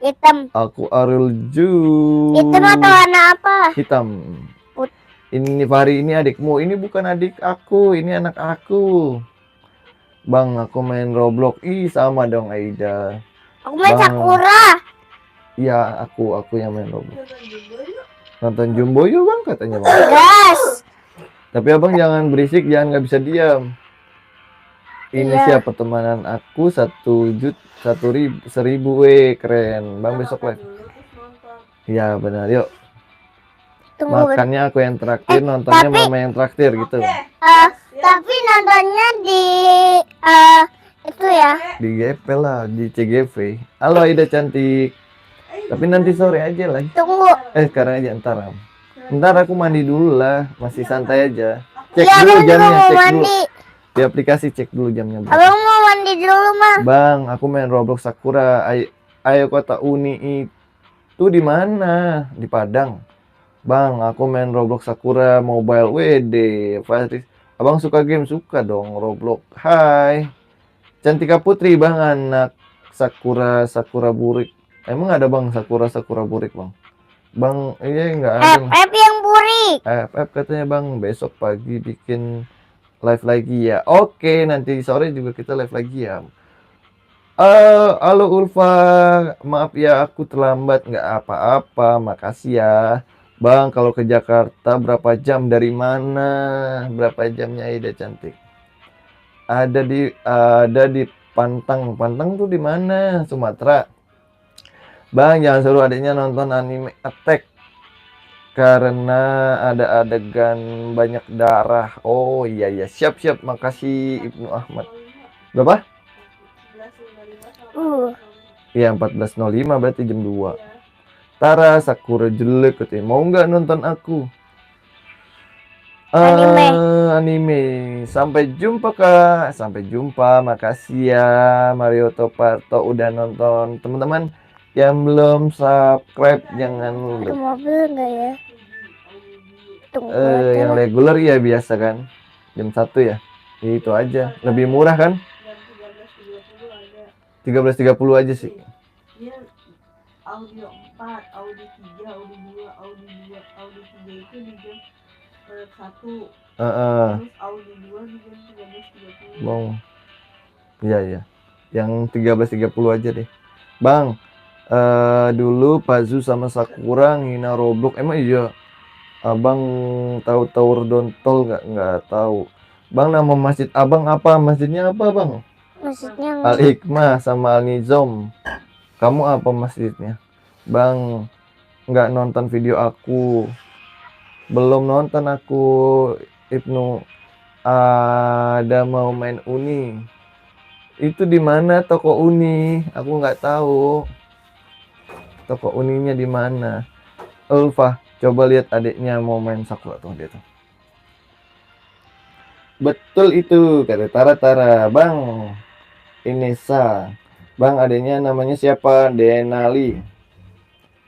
Hitam. Aku Ariel Ju. Hitam atau warna apa? Hitam. Ini Fahri ini adikmu. Ini bukan adik aku. Ini anak aku. Bang, aku main Roblox. Ih, sama dong Aida. Aku main Bang. Sakura. Iya, aku yang main Roblox. Nonton Jumbo yuk bang katanya bang. Gas. Tapi abang jangan berisik, jangan nggak bisa diam. Ini Iya. siapa temenan aku 1.000 keren. Bang besok live. Iya benar yuk. Tunggu. Makannya aku yang traktir, nontonnya mama yang traktir gitu. Tapi nontonnya di itu ya. Di GP lah, di CGV. Halo Aida cantik. Tapi nanti sore aja lah. Tunggu. Sekarang aja ntar aku mandi dulu lah, masih santai aja. Cek Iya, dulu Abang juga jamnya, mau cek mandi. dulu. Di aplikasi cek dulu jamnya. Bang. Abang mau mandi dulu mah. Bang, aku main Roblox Sakura. Ayo kota Uni itu di mana? Di Padang. Bang, aku main Roblox Sakura Mobile. WD, Faris. Abang suka game? Suka dong Roblox. Hai. Cantika Putri, Bang, anak Sakura Burik. Emang ada Bang Sakura Burik, Bang? Bang, iya nggak ada. FF yang burik. FF katanya Bang, besok pagi bikin live lagi ya. Oke, nanti sore juga kita live lagi ya. Halo Ulfa, maaf ya aku terlambat, nggak apa-apa, makasih ya. Bang, kalau ke Jakarta berapa jam dari mana? Berapa jamnya Aida cantik? Ada di Pantang. Pantang tuh di mana? Sumatera. Bang, jangan suruh adiknya nonton anime Attack karena ada adegan banyak darah. Oh iya, siap, makasih Ibnu Ahmad. Berapa? Iya 14.05 berarti jam 2. Tara Sakura jelek katanya. Mau nggak nonton aku? Anime. Sampai jumpa Kak. Sampai jumpa. Makasih ya Mario Toparto udah nonton. Teman-teman yang belum subscribe jangan lupa. Mobil enggak ya? Yang reguler ya biasa kan. Jam 1 ya. Itu aja. Lebih murah kan? 13.30 aja sih. Audio 4, audio 3, audio 2, audio 2, audio 3 itu di jam 1. Terus audio 2 di jam 13.30. Bang. Iya. Yang 13.30 aja deh. Bang, dulu Pazu sama Sakura ngina Roblox. Emang iya? Abang tahu Tower Dontol nggak tahu. Bang, nama masjid Abang apa? Masjidnya apa, Bang? Masjidnya Al Hikmah sama Al Nizam. Kamu apa masjidnya? Bang, nggak nonton video aku. Belum nonton aku, Ibnu. Ada mau main Uni. Itu di mana toko Uni? Aku nggak tahu. Toko Uninya di mana? Ulfa, coba lihat adiknya mau main Sakura tuh dia tuh. Betul itu, kata Tara. Bang, Inesa. Bang, adiknya namanya siapa? Denali.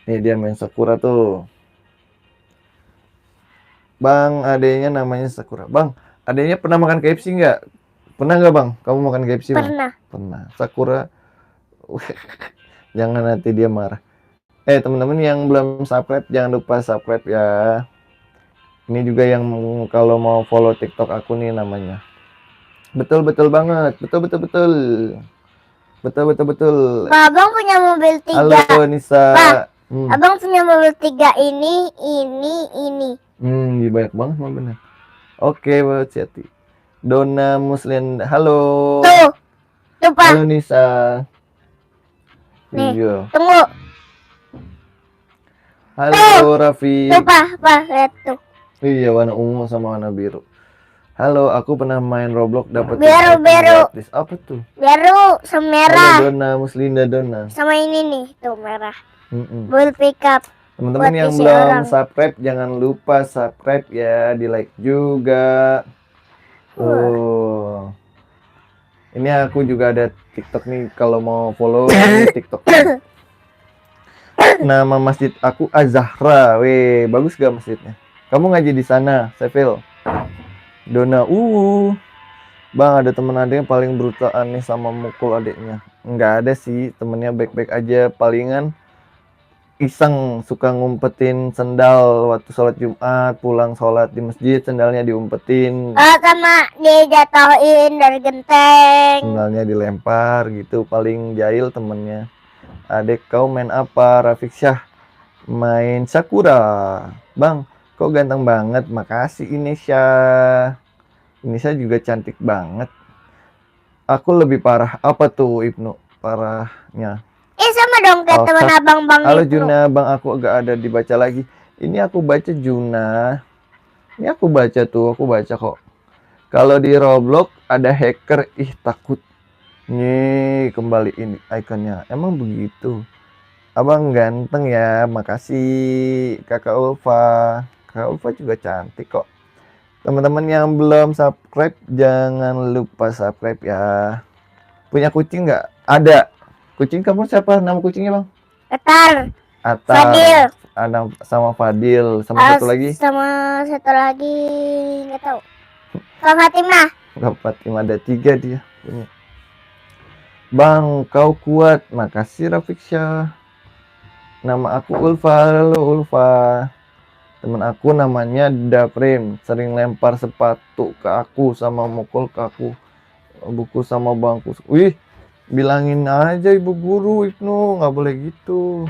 Nih dia main Sakura tuh. Bang, adiknya namanya Sakura. Bang, adiknya pernah makan KFC nggak? Pernah nggak Bang? Kamu makan KFC Bang? Pernah. Sakura. Jangan nanti dia marah. Teman-teman yang belum subscribe jangan lupa subscribe ya. Ini juga yang kalau mau follow TikTok aku nih namanya. Betul banget. Betul. Pak, Abang punya mobil 3. Halo Nisa. Pak, Abang punya mobil 3 ini. Banyak banget mobilnya. Oke, buat Ciati. Dona Muslian. Halo. Tuh Pak. Halo Nisa. Nih, iya. tunggu. Halo Raffi. Tuh Pak, lihat tuh. Iya, warna ungu sama warna biru. Halo, aku pernah main Roblox dapat biru. Apa tuh? Biru sama merah. Halo Dona Muslinda Dona. Sama ini nih, tuh merah. Bull pickup. Teman-teman yang belum subscribe jangan lupa subscribe ya, di like juga. Ini aku juga ada TikTok nih, kalau mau follow ini TikTok. Nama masjid aku Az-Zahra. Weh, bagus gak masjidnya? Kamu ngaji di sana, Seville? Dona, Bang, ada temen adiknya paling brutal aneh sama mukul adiknya. Nggak ada sih, temennya baik-baik aja. Palingan iseng suka ngumpetin sendal waktu sholat Jumat, pulang sholat di masjid sendalnya diumpetin, Sama dijatuhin dari genteng. sendalnya dilempar gitu. Paling jahil temennya. Adek kau main apa? Rafiq Syah main Sakura. Bang, kok ganteng banget. Makasih Inesha. Inesha juga cantik banget. Aku lebih parah. Apa tuh Ibnu parahnya? Sama dong kayak Oh, teman abang Bang Halo itu. Juna, Bang aku agak ada dibaca lagi. Ini aku baca Juna. Ini aku baca tuh, aku baca kok. Kalau di Roblox ada hacker, ih takut. Nih, kembali ini ikonnya. Emang begitu. Abang ganteng ya, makasih Kakak Ulfa. Kakak Ulfa juga cantik kok. Teman-teman yang belum subscribe, jangan lupa subscribe ya. Punya kucing nggak? Ada. Kucing kamu siapa? Nama kucingnya Bang? Atar. Atar. Fadil. Ada sama Fadil. Sama satu lagi? Sama satu lagi nggak tahu. Kak Fatimah. Kak Fatimah, ada 3 dia punya. Bang, kau kuat. Makasih Rafiq Syah. Nama aku Ulfa. Halo Ulfa. Temen aku namanya Daprim. Sering lempar sepatu ke aku sama mukul ke aku. Buku sama bangku. Wih, bilangin aja ibu guru Ibnu, nggak boleh gitu.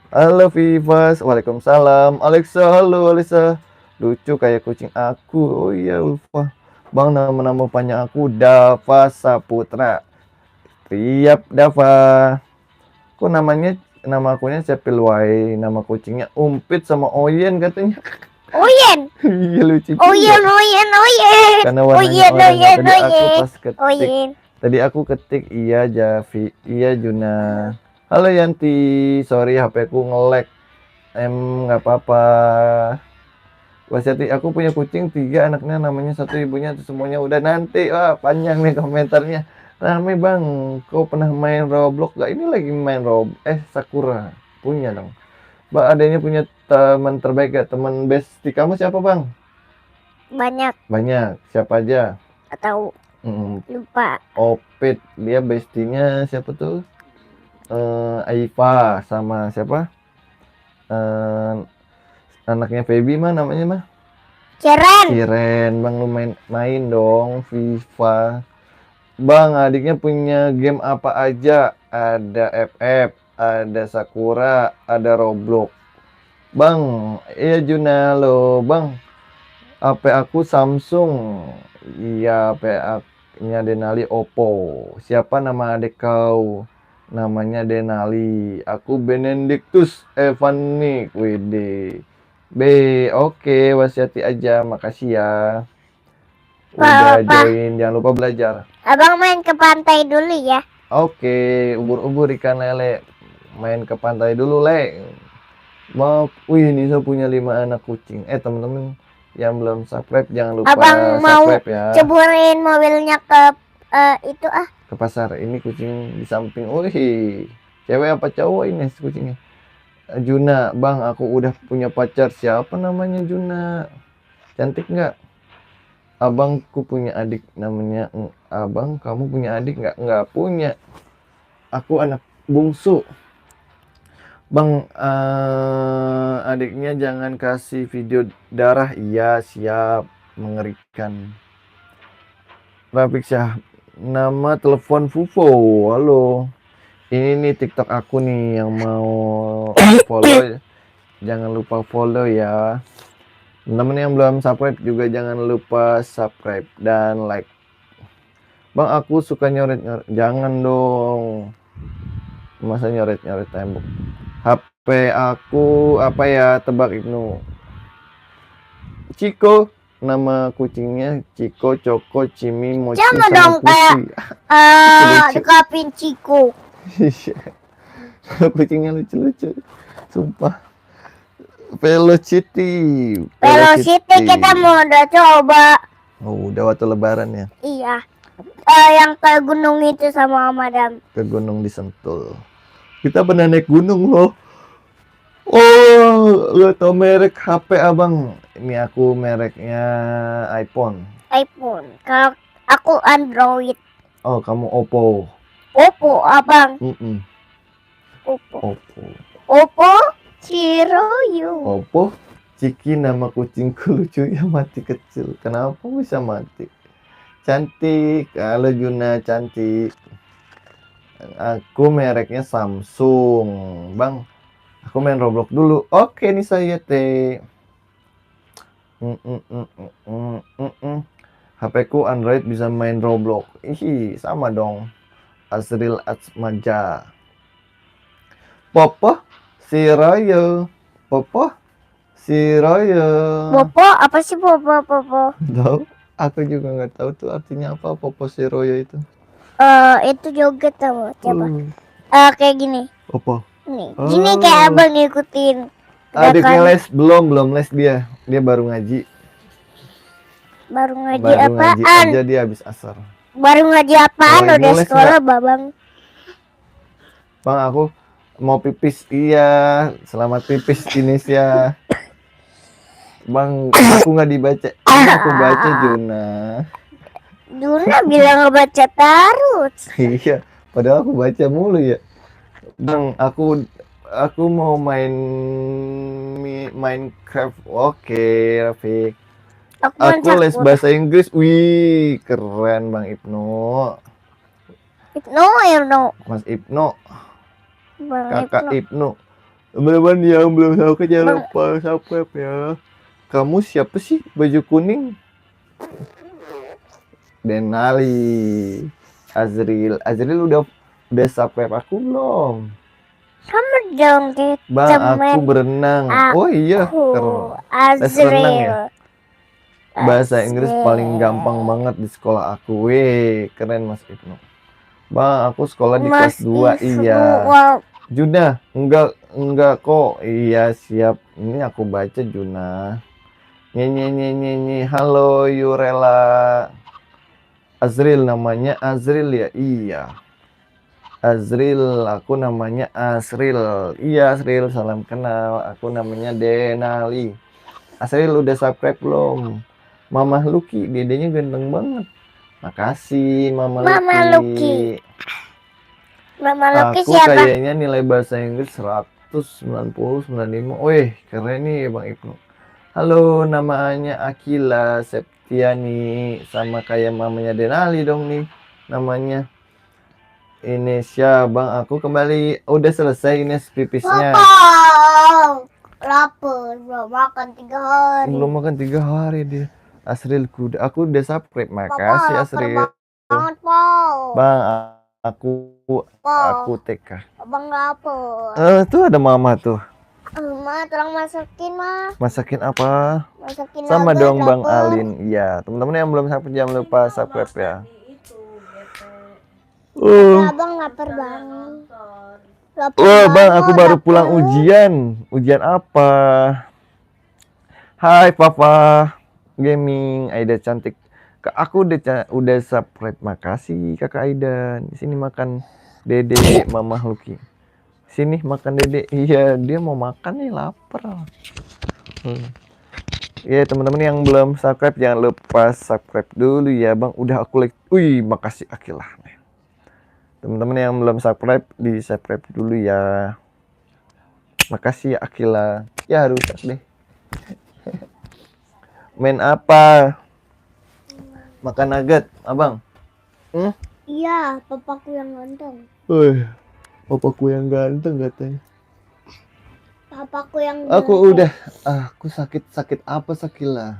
Halo Vivas, waalaikumsalam. Alexa, halo Alexa. Lucu kayak kucing aku. Oh iya Ulfa. Bang, nama-nama panjang aku Dava Saputra. Tiap Dava. Kok nama akunya Sepilwai, nama kucingnya Umpit sama Oyen katanya. Oyen. Iya lucu juga. Oyen. Karena warnanya oranye. Tadi aku ketik iya Javi, iya Juna. Halo Yanti, sorry HP ku nge-lag. Nggak apa-apa. Wasiati, aku punya kucing 3 anaknya, namanya 1 ibunya, semuanya udah nanti. Wah, panjang nih komentarnya. Rame Bang, kau pernah main Roblox gak? Ini lagi main Sakura. Punya dong. Bang, adanya punya teman terbaik gak? Teman bestie kamu siapa Bang? Banyak. Siapa aja? Atau lupa. Opit, dia bestinya siapa tuh? Aifa sama siapa? Anaknya Feby mah namanya mah? Ciren. Bang lu main dong FIFA. Bang, adiknya punya game apa aja? Ada FF, ada Sakura, ada Roblox. Bang, iya Juna lo, Bang. HP aku Samsung. Iya, HP-nya Denali Oppo. Siapa nama adik kau? Namanya Denali. Aku Benedictus Evanik. Wede. Oke, wasiati aja. Makasih ya. Udah join, jangan lupa belajar. Abang main ke pantai dulu ya. Oke, ubur-ubur ikan lele. Main ke pantai dulu, Le. Wih, Nisa punya 5 anak kucing. Teman-teman yang belum subscribe, jangan lupa Abang subscribe ya. Ceburin mobilnya ke itu Ke pasar. Ini kucing di samping. Wih, cewek apa cowok ini kucingnya? Juna, Bang, aku udah punya pacar. Siapa namanya Juna? Cantik nggak? Abangku punya adik namanya Abang. Kamu punya adik nggak? Nggak punya. Aku anak bungsu. Bang, adiknya jangan kasih video darah. Iya, siap. Mengerikan. Rafiq Syah, nama telepon Fufo. Halo. Ini nih TikTok aku nih yang mau follow. Jangan lupa follow ya. Teman-teman yang belum subscribe juga jangan lupa subscribe dan like. Bang, aku suka nyoret-nyoret. Jangan dong. Masa nyoret-nyoret tembok. HP aku apa ya? Tebak Ibnu. Ciko. Nama kucingnya Ciko, Coko, Cimi, Mochi, sama sama dong Putri. kayak dekapin Ciko. Kucingnya lucu-lucu. Sumpah. Velocity kita mau udah coba. Oh, udah waktu lebaran ya. Iya. Yang ke gunung itu sama Madam. Ke gunung di Sentul. Kita pernah naik gunung loh. Oh, lo tau merek HP abang? Ini aku mereknya iPhone. iPhone. Kalau aku Android. Oh, kamu Oppo. Oppo, abang. Oppo. Oppo Ciroyu. Oppo. Ciki nama kucingku lucu ya mati kecil. Kenapa bisa mati? Cantik. Halo Juna, cantik. Aku mereknya Samsung. Bang, aku main Roblox dulu. Oke nih saya teh. HP ku Android bisa main Roblox. Ih, sama dong. Azril Atsmaja. Popo si Royo. Popo si Royo. Popo apa sih Popo? Tahu? Aku juga nggak tahu tuh artinya apa Popo si Royo itu. Itu joget tau coba. Kayak gini. Apa? Nih, gini kayak abang ngikutin. Adiknya les belum les dia baru ngaji. Baru ngaji aja dia habis asar. Baru ngaji apaan udah sekolah babang. Bang aku mau pipis. Iya, selamat pipis Indonesia. Bang, aku nggak dibaca. Ini aku baca Juna. Juna bilang ngebaca terus. Iya, padahal aku baca mulu ya. Bang, aku mau main Minecraft. Oke, Rafiq. Aku les bahasa Inggris. Wih, keren Bang Ibnu. Mas Ibnu. Kakak Ibnu. Teman-teman yang belum tahu jangan lupa subscribe ya. Kamu siapa sih baju kuning? Denali. Azril udah subscribe aku belum? Kamu dong Bang, aku berenang. Oh iya, les renang ya. Bahasa Inggris paling gampang banget di sekolah aku. Weh, keren Mas Ibnu. Bang, aku sekolah di kelas 2. Iya. Juna, enggak kok. Iya, siap. Ini aku baca Juna. Nyanyi. Halo Yurela. Azril namanya Azril ya? Iya. Azril, aku namanya Asril. Iya, Asril, salam kenal. Aku namanya Denali. Asril udah subscribe belum? Mama Lucky, dedenya ganteng banget. Makasih Mama Lucky. Aku siapa? kayaknya nilai bahasa Inggris 190, 95. Wih, keren nih Bang Ibnu. Halo, namanya Akila Septiani. Sama kayak mamanya Denali dong nih namanya. Inesya, Bang, aku kembali. Udah selesai Ines pipisnya. Lapar, belum makan 3 hari. Belum makan 3 hari dia. Asril kuda. Aku udah subscribe. Makasih Asril. Banget, Bang, aku TK. Abang lapar. Tuh ada mama tuh. Ma, tolong masakin, Ma. Masakin apa? Masakin sama nugget, dong Bang lapar. Alin. Iya, teman-teman yang belum subscribe jangan lupa subscribe ya. Abang lapar banget. Bang, aku baru pulang ujian. Ujian apa? Hai Papa Gaming, Aida cantik. Aku udah subscribe. Makasih Kakak Aida. Di sini makan Dede, Mama Lucky. Sini makan Dede. Iya, dia mau makan nih, lapar. Ya, teman-teman yang belum subscribe jangan lupa subscribe dulu ya, Bang. Udah aku like. Wih, makasih Akilah. Teman-teman yang belum subscribe di subscribe dulu ya. Makasih Akila. Ya rusak deh. Main apa? Makan nugget, Abang. Iya, papaku yang ganteng. Papaku yang ganteng katanya. Papaku yang Aku udah. Aku sakit apa Sakila?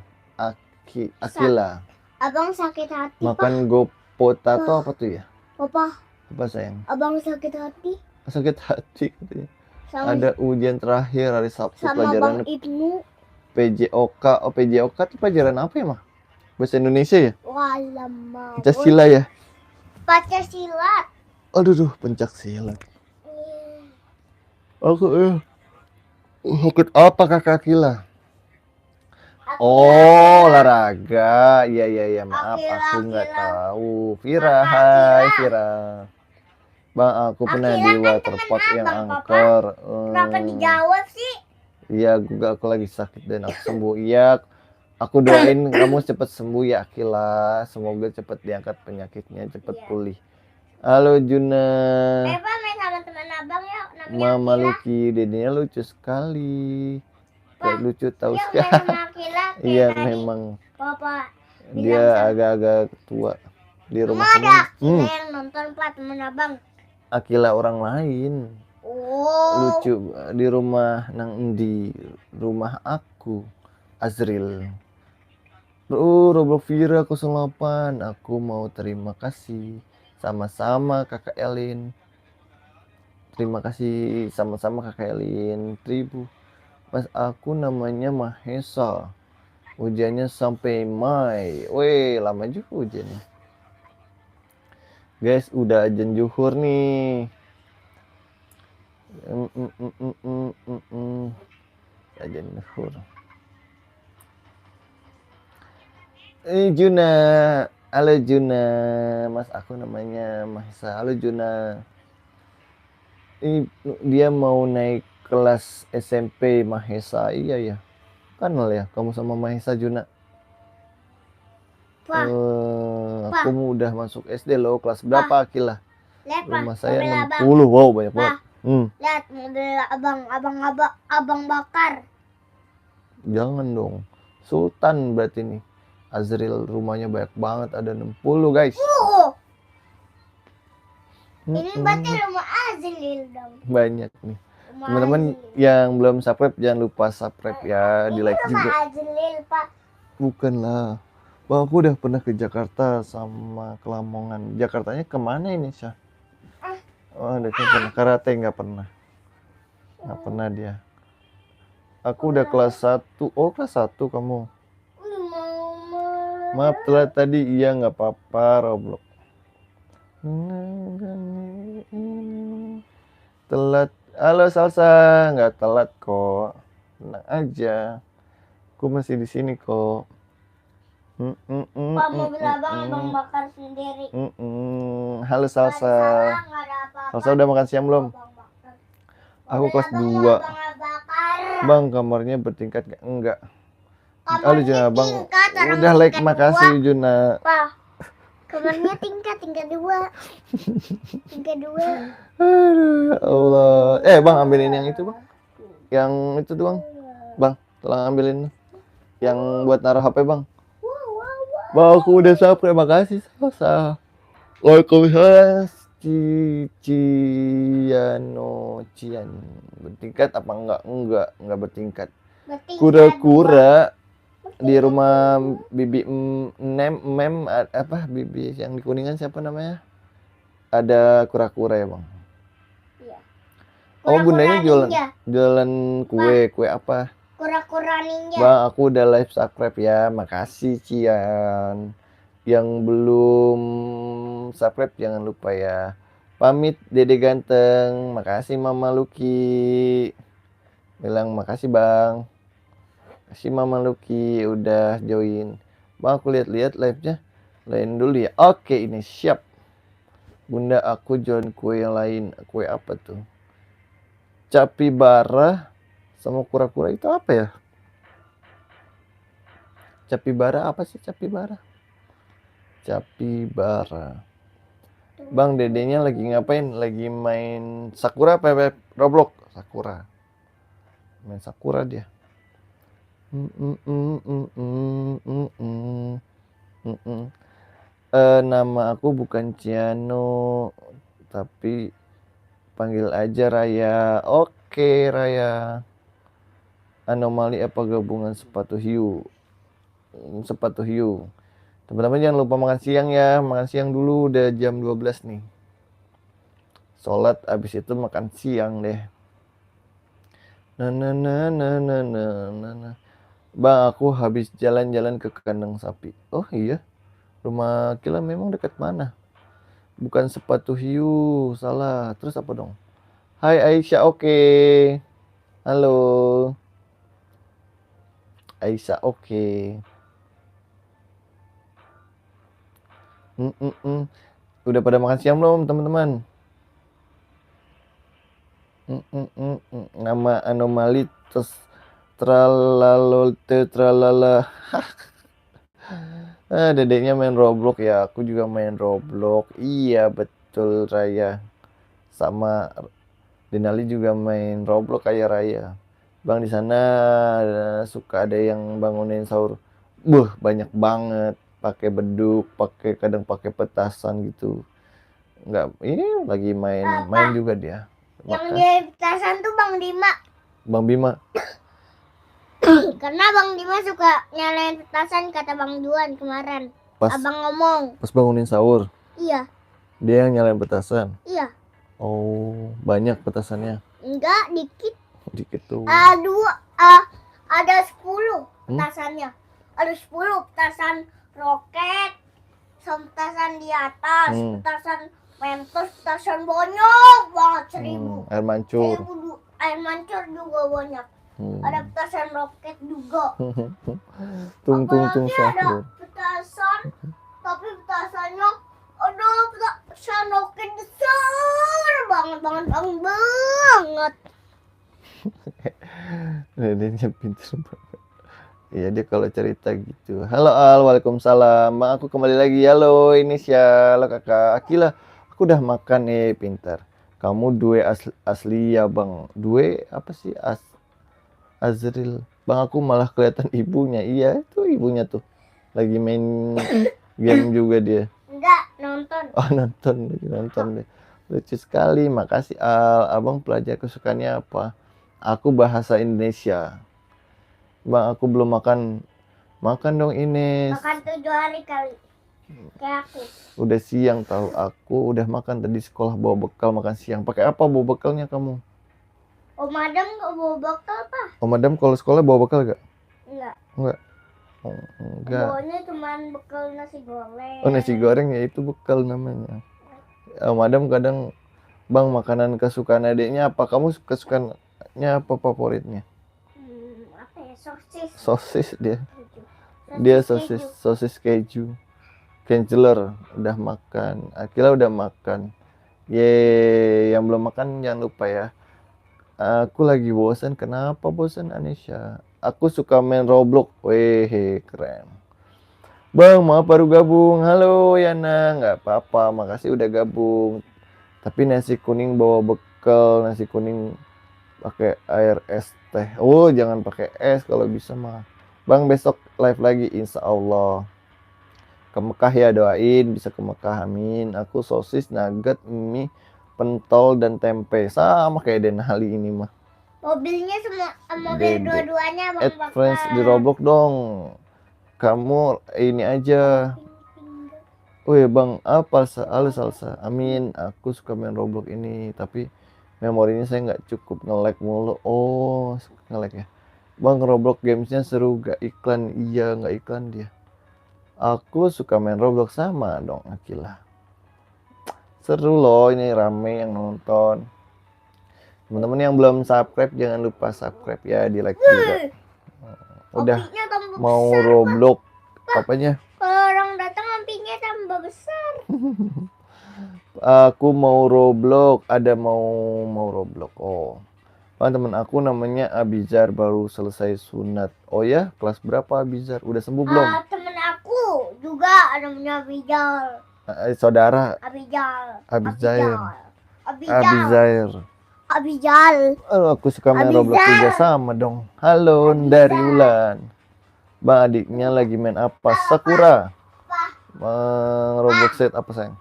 Akila. Abang sakit hati. Makan potato apa tuh ya? Papa. Apa sayang? Abang sakit hati. Sakit hati katanya. Ada ujian terakhir hari Sabtu sama pelajaran Bang Ibnu. PJOK. Oh, PJOK itu pelajaran apa ya, Mah? Bahasa Indonesia ya? Walamau. Pancasila ya? Pancasila. Aduh, pencak silat. Aku sakit apa Kakak Akila? Oh, olahraga. Iya. Maaf, Akila, aku nggak Akila. tahu. Vira, Papa, hai Akila. Vira. Bang, aku pernah Akila di kan waterpark teman yang abang, Papa. angker. Kenapa dijawab sih? Iya, aku lagi sakit dan aku sembuh. Iya, aku doain kamu cepat sembuh ya, Akila. Semoga cepat diangkat penyakitnya, cepat Iya. pulih. Halo Juna. Eva main sama teman abang yuk, namanya Mama Akila. Lucky, dedenya lucu sekali. Pak, Lucu tahu yuk sekali. main sama Akila kayak Iya, tadi. memang Papa bilang dia sama agak-agak tua di Mama rumah ada kamu. Akila yang nonton Pak, teman abang. Akila orang lain. Oh, Lucu di rumah nang di rumah aku Azril. Roblox Vira 08. Aku mau terima kasih. Sama-sama Kakak Elin. Terima kasih sama-sama Kakak Elin. 1000. Mas aku namanya Mahesa. Hujannya sampai Mei. Weh, lama juga hujannya. Guys, udah azan zuhur nih. Azan zuhur. Juna. Halo Juna. Mas aku namanya Mahesa. Halo Juna. Ini dia mau naik kelas SMP Mahesa. Iya ya. Kenal ya kamu sama Mahesa Juna. Pak, Aku udah masuk SD loh. Kelas berapa Akila? lihat Pak, Rumah saya mobil abang. 60. Wow, banyak banget. Lihat mobil abang bakar. Jangan dong. Sultan berarti nih. Azril rumahnya banyak banget, ada 60 guys. Ini berarti rumah Azril dong. Banyak nih. Teman-teman yang belum subscribe jangan lupa subscribe ya, di like juga. Rumah Azril Pak. Bukan lah. Bang, aku udah pernah ke Jakarta sama ke Lamongan. Jakartanya kemana ini Syah? Oh, udah pernah. Karate nggak pernah. Nggak pernah dia. Aku udah kelas 1. Oh, kelas 1 kamu. Maaf telat tadi. Iya, nggak apa-apa, Roblox. Telat. Halo Salsa, nggak telat kok. Tenang aja. Aku masih di sini kok. Pak, mobil abang bakar sendiri. Halo Salsa. Salsa udah makan siang belum? Aku kelas 2. Bang, kamarnya bertingkat gak? Enggak. Halo Juna, Bang. Udah like, makasih Juna. Pak, kamarnya tingkat 2. Tingkat 2. Aduh, Allah. Bang, ambilin yang itu, Bang. Yang itu doang. Bang, tolong ambilin. Yang buat naruh HP, Bang. Bang, aku udah subscribe, makasih Salsa. Waalaikumsalam. Cian bertingkat apa enggak bertingkat. Kura-kura di rumah bibi mem apa bibi yang di Kuningan siapa namanya, ada kura-kura ya Bang. Iya. Oh bundanya jualan kue apa? Kura-kura ninja. Bang, aku udah live subscribe ya, makasih Cian. Yang belum subscribe jangan lupa ya. Pamit Dede ganteng, makasih Mama Lucky. Bilang makasih Bang. Makasih Mama Lucky udah join. Bang, aku lihat-lihat live-nya. Lain dulu ya. Oke, ini siap. Bunda, aku jualan kue yang lain. Kue apa tuh? Capibara sama kura-kura itu apa ya? Capibara apa sih capibara? Capibara. Bang, dedenya lagi ngapain? Lagi main Sakura apa Roblox? Sakura. Main Sakura dia. Nama aku bukan Ciano, tapi panggil aja Raya. Oke, Raya. Anomali apa gabungan sepatu hiu? Sepatu hiu. Teman-teman jangan lupa makan siang ya. Makan siang dulu, udah jam 12 nih. Sholat abis itu makan siang deh. Bang, aku habis jalan-jalan ke kandang sapi. Oh iya, rumah Kila memang dekat mana? Bukan sepatu hiu, salah. Terus apa dong? Hai Aisyah, oke. Halo. Aisyah oke. Udah pada makan siang belum teman-teman? Nama anomali terus tralala. Dedeknya main Roblox ya. Aku juga main Roblox. Iya betul Raya. Sama Denali juga main Roblox kayak Raya. Bang di sana suka ada yang bangunin sahur. Banyak banget. Pakai beduk, kadang pakai petasan gitu. Enggak, ini lagi main juga dia. Yang Makan. di petasan tuh Bang Dima. Bang Bima. Karena Bang Dima suka nyalain petasan kata Bang Duan kemarin. Pas Abang ngomong. pas bangunin sahur, Iya, dia yang nyalain petasan. iya. Oh, banyak petasannya. Enggak, dikit. Dikit tuh. Ada 10 petasannya. Ada 10 petasan roket, sama petasan di atas, petasan mentos, petasan banyak banget 1000. Air mancur. Air mancur juga banyak. Ada petasan roket juga. Tung Ada sahur. petasan, tapi petasannya ada petasan roket besar banget. Dedenya pintar banget. Iya dia kalau cerita gitu. Halo Al, waalaikumsalam. Bang aku kembali lagi. Halo Inisial, halo kakak Akila. Aku udah makan nih, pintar. Kamu due asli ya bang. Due apa sih Azril? Bang aku malah kelihatan ibunya. Iya itu ibunya tuh. Lagi main game juga dia. Enggak, nonton. Oh nonton deh. Lucu sekali. Makasih Al. Abang pelajar kesukaannya apa? Aku bahasa Indonesia. Bang aku belum makan. Makan dong Ines. Makan 7 hari kali. Kayak aku. Udah siang tahu aku udah makan tadi sekolah bawa bekal makan siang. Pakai apa bawa bekalnya kamu? Om Adam nggak bawa bekal apa? Om Adam kalau sekolah bawa bekal gak? Enggak. Oh, enggak. Bawanya cuma bekal nasi goreng. Oh nasi goreng ya itu bekal namanya. Om Adam kadang bang makanan kesukaan adiknya apa? Kamu kesukaannya apa favoritnya? Apa ya? Sosis. Sosis dia. Dia sosis keju. Kenceler udah makan. Akila udah makan. Yeay, yang belum makan jangan lupa ya. Aku lagi bosan. Kenapa bosan Anisha? Aku suka main Roblox. Weh, keren. Bang, maaf baru gabung. Halo Yana, nggak apa-apa. Makasih udah gabung. Tapi nasi kuning bawa bekal. Nasi kuning pakai air es teh. Oh, jangan pakai es kalau bisa mah. Bang, besok live lagi insya Allah. Ke Mekah ya doain bisa ke Mekah amin. Aku sosis, nugget, mie, pentol dan tempe sama kayak Denali ini mah. Mobilnya semua mobil dua-duanya Bang Add friends di Roblox dong. Kamu ini aja. Wih bang, apa salsa? Amin. Aku suka main Roblox ini, tapi memorinya saya nggak cukup, nge-lag mulu. Oh, nge-lag ya. Bang, Roblox gamesnya seru gak iklan? Iya, nggak iklan dia. Aku suka main Roblox sama dong Akila. Seru loh, ini rame yang nonton. Teman-teman yang belum subscribe jangan lupa subscribe ya, di like juga. Udah mau Roblox apanya? Kalau orang datang lampinya tambah besar. Aku mau Roblox, ada mau Roblox. Oh. Teman aku namanya Abizar baru selesai sunat. Oh ya, kelas berapa Abizar? Udah sembuh belum? Temen aku juga namanya Abizar. Saudara Abizair. Aku suka main Roblox juga sama dong. Halo dari Ulan. Bang adiknya lagi main apa? Sakura. Bang Roblox set apa sayang?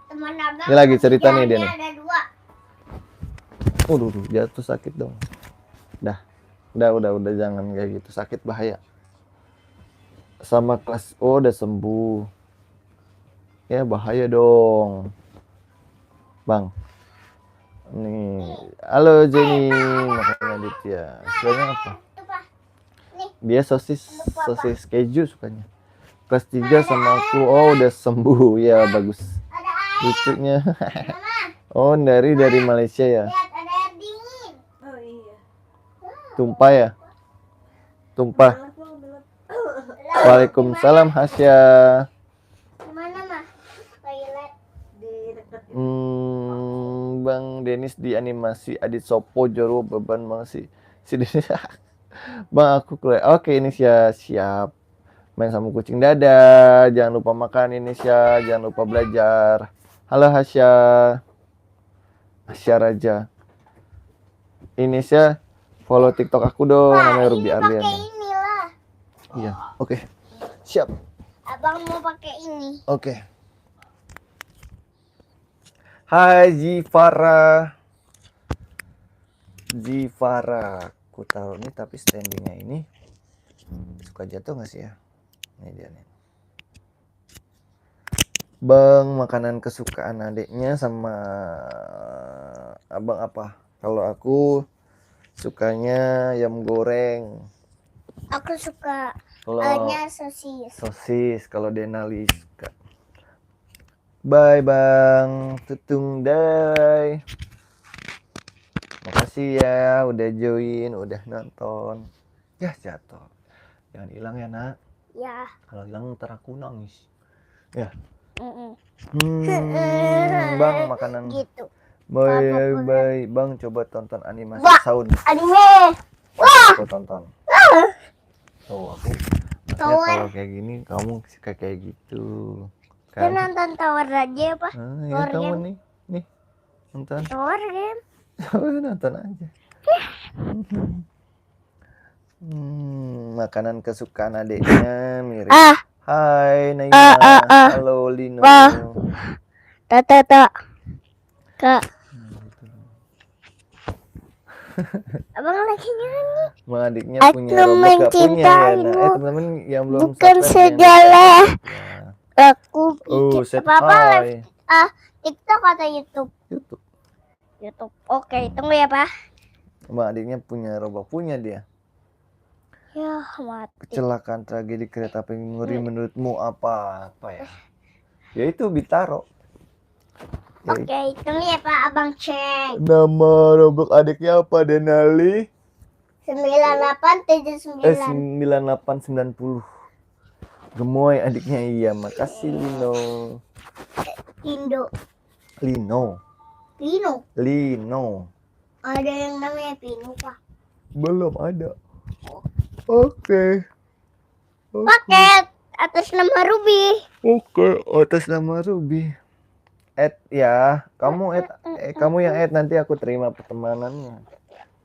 Ini lagi cerita nih dia nih. Jatuh sakit dong. Udah jangan kayak gitu, sakit bahaya. Sama kelas udah sembuh. Ya bahaya dong. Bang. Nih, halo Jenny, makanya Aditya. Sukanya apa? Dia sosis keju sukanya. Kelas 3 sama aku. Oh, udah sembuh. Ya, bagus. Lucunya. Oh, dari Malaysia ya. Oh iya. Tumpah ya? Tumpah. Waalaikumsalam Hasya. Gimana mah? Toilet. Di dekat Bang Denis di animasi Adit Sopo Joro beban masih si Denis. Bang aku keluar. Oke ini siap. Main sama kucing dadah. Jangan lupa makan Indonesia. Jangan lupa belajar. Halo Hasya. Hasya Raja. Indonesia follow TikTok aku dong. Namanya Ruby ini pakai Arlian. inilah. Iya. Oke. Siap. Abang mau pakai ini. Oke. Hai Zifara. Aku taruh ini tapi standingnya ini suka jatuh nggak sih ya? Ini dia nih. Bang, makanan kesukaan adiknya sama abang apa? Kalau aku sukanya ayam goreng. Aku suka Kalau sosis. sosis, kalau Denali suka. Bye bang, tutung day. Makasih ya udah join, udah nonton. Ya jatuh. Jangan hilang ya nak. Ya. Kalau hilang ntar aku nangis. Ya. Mm-mm. Bang makanan. Gitu. Bye. Bang coba tonton animasi Wah, Sound. anime. Wah. Aku tonton. Oh aku. Tower. Kalau kayak gini kamu kayak gitu. Kita nonton Tower aja apa? Ya kamu nih nonton. Tower game. Nonton aja. Makanan kesukaan adiknya mirip. Hai Naima. Halo Lino. Tata. Kak. Abang lagi nyanyi. Adiknya punya Roblox gak punya ya. Nah, teman-teman yang belum bukan segala. Aku bikin apa live TikTok atau YouTube? YouTube. Oke, tunggu ya, Pak. Mbak adiknya punya Roblox, punya dia. Ya, mati. Kecelakaan tragedi kereta api ngeri menurutmu apa ya? Ya itu Bitaro. Oke, tunggu ya, Pak. Abang cek. Nama Roblox adiknya apa, Denali? 9879. 9890. Gemoy adiknya iya, makasih Lino. Lino. Ada yang namanya Pino, Pak. Belum ada. Oke. Paket atas nama Ruby. Oke, atas nama Ruby. Ya, kamu yang nanti aku terima pertemanannya.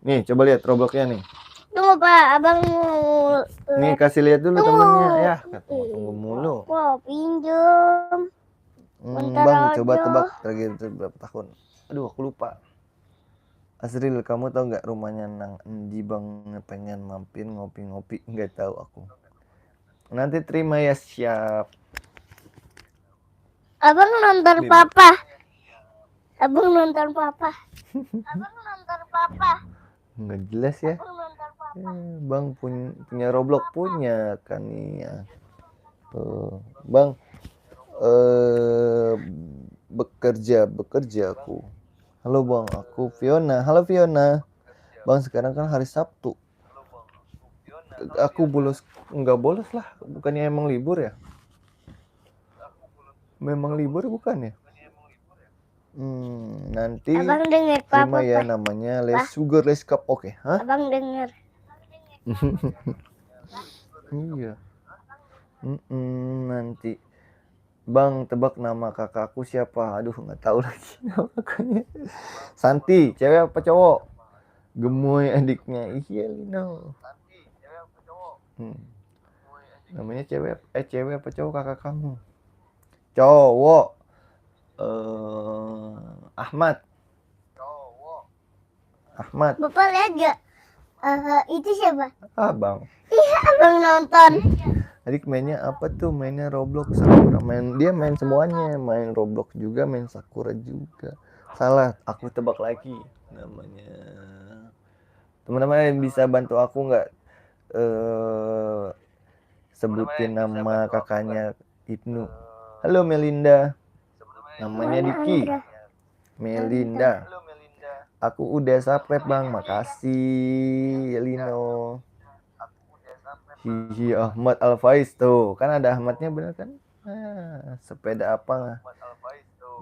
Nih, coba lihat Robloxnya nih. Tunggu Pak, abang mau. Nih kasih lihat dulu temennya ya. Tunggu mulu. Wow, pinjam. Bang, coba tebak tragedi berapa tahun? Aduh, aku lupa. Asril, kamu tahu nggak rumahnya nang endi bang? Pengen mampir ngopi-ngopi, nggak tahu aku. Nanti terima ya, siap. Abang nonton Papa. Nggak jelas ya. Bang punya Roblox punya kan ya. Bang bekerja aku. Halo bang, aku Fiona. Halo Fiona. Bang sekarang kan hari Sabtu. Aku nggak bolos lah. Bukannya emang libur ya? Memang libur bukan ya? Nanti Abang denger terima Papa ya namanya Les Sugar Les Cup. Oke, hah? Abang denger. Iya. Nanti Bang tebak nama kakakku siapa? Aduh nggak tahu lagi nama kakaknya. Santi, cewek apa cowok? Gemoy adiknya. Iya Lino. Namanya cewek apa cowok kakak kamu? Cowok. Ahmad. Bapak lihat gak? Itu siapa? Abang. Iya, abang nonton. Adik mainnya apa tuh? Mainnya Roblox Sakura. Dia main semuanya, main Roblox juga, main Sakura juga. Salah, aku tebak lagi namanya. Teman-teman yang bisa bantu aku nggak sebutin nama kakaknya Ibnu. Halo Melinda. Namanya Diki. Melinda. Aku udah subscribe bang, makasih Lino. Hihi Ahmad Al-Faiz tuh. Kan ada Ahmadnya bener kan? Sepeda apa?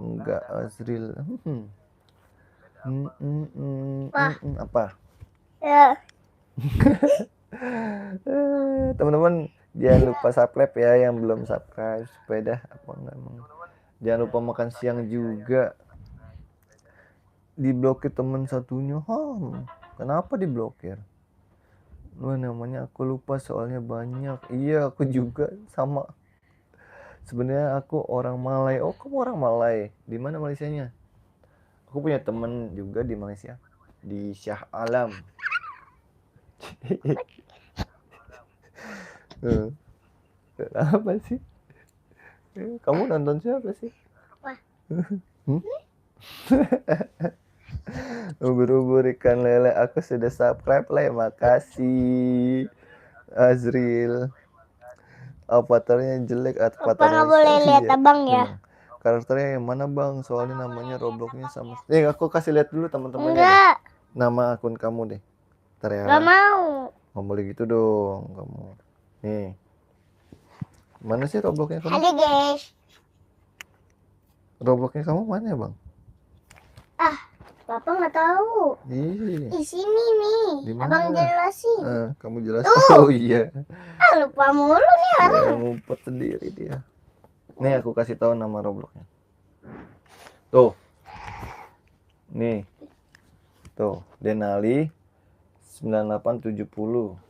Enggak Azril. Apa? Ya. Teman-teman jangan lupa subscribe ya yang belum subscribe. Sepeda apa enggak emang. Jangan lupa makan siang juga. Diblokir teman satunya. Kenapa diblokir? Namanya aku lupa soalnya banyak. Iya, aku juga sama. Sebenarnya aku orang Malay. Oh, kamu orang Malay. Di mana Malaysianya? Aku punya teman juga di Malaysia. Di Shah Alam. Apa sih? Kamu nonton siapa sih? Apa? Ubur-ubur ikan lele, aku sudah subscribe le, makasih Azril. Avatarnya jelek, Apa nggak boleh lihat abang ya? Karakternya yang mana bang? Soalnya namanya Robloxnya sama. Aku kasih lihat dulu teman-temannya. Enggak. Nama akun kamu deh. Ntar ya. Gak mau. Nggak boleh gitu dong kamu. Nih. Mana sih Robloxnya kamu? Halo guys. Robloxnya kamu mana ya bang? Papa nggak tahu. Di sini nih. Dimana? Abang jelasin. Kamu jelasin. Oh iya. Lupa mulu nih orang. Ngumpet sendiri dia. Nih aku kasih tahu nama Robloxnya. Tuh. Nih. Tuh, Denali 9870.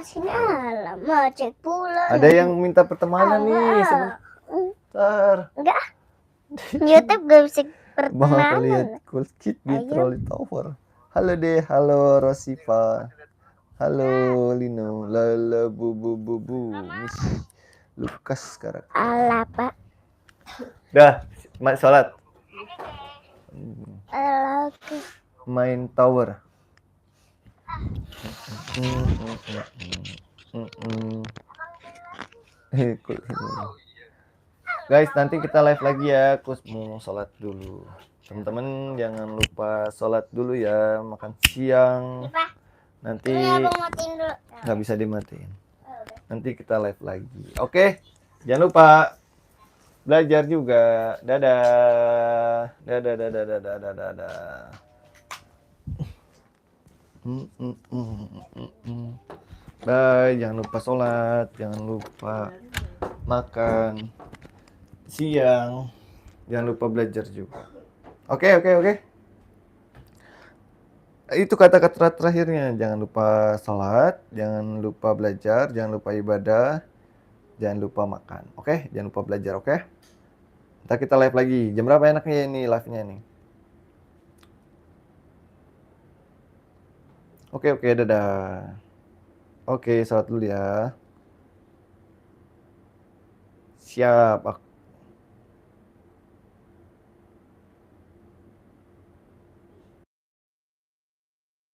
Sini alamat cek pula. Ada yang minta pertemanan nih sebentar. Enggak. YouTube gak bisa Bang aku pertemanan. lihat cool kid di Trolley Tower. Halo deh, halo Rosifa. Halo Lino, lala bu Miss Lukas sekarang. Alah pak. Dah, sholat. Main tower. Guys, nanti kita live lagi ya. Aku mau sholat dulu. Teman-teman jangan lupa sholat dulu ya, makan siang. Nanti nggak bisa dimatiin. Nanti kita live lagi. Oke, jangan lupa belajar juga. Dadah. Bye, jangan lupa sholat, jangan lupa makan siang, jangan lupa belajar juga. Oke. Itu kata-kata terakhirnya. Jangan lupa sholat, jangan lupa belajar, jangan lupa ibadah, jangan lupa makan. Oke, jangan lupa belajar. Oke. Ntar kita live lagi. Jam berapa enaknya ini live-nya nih? Oke, dadah. Oke, sholat dulu ya. Siap.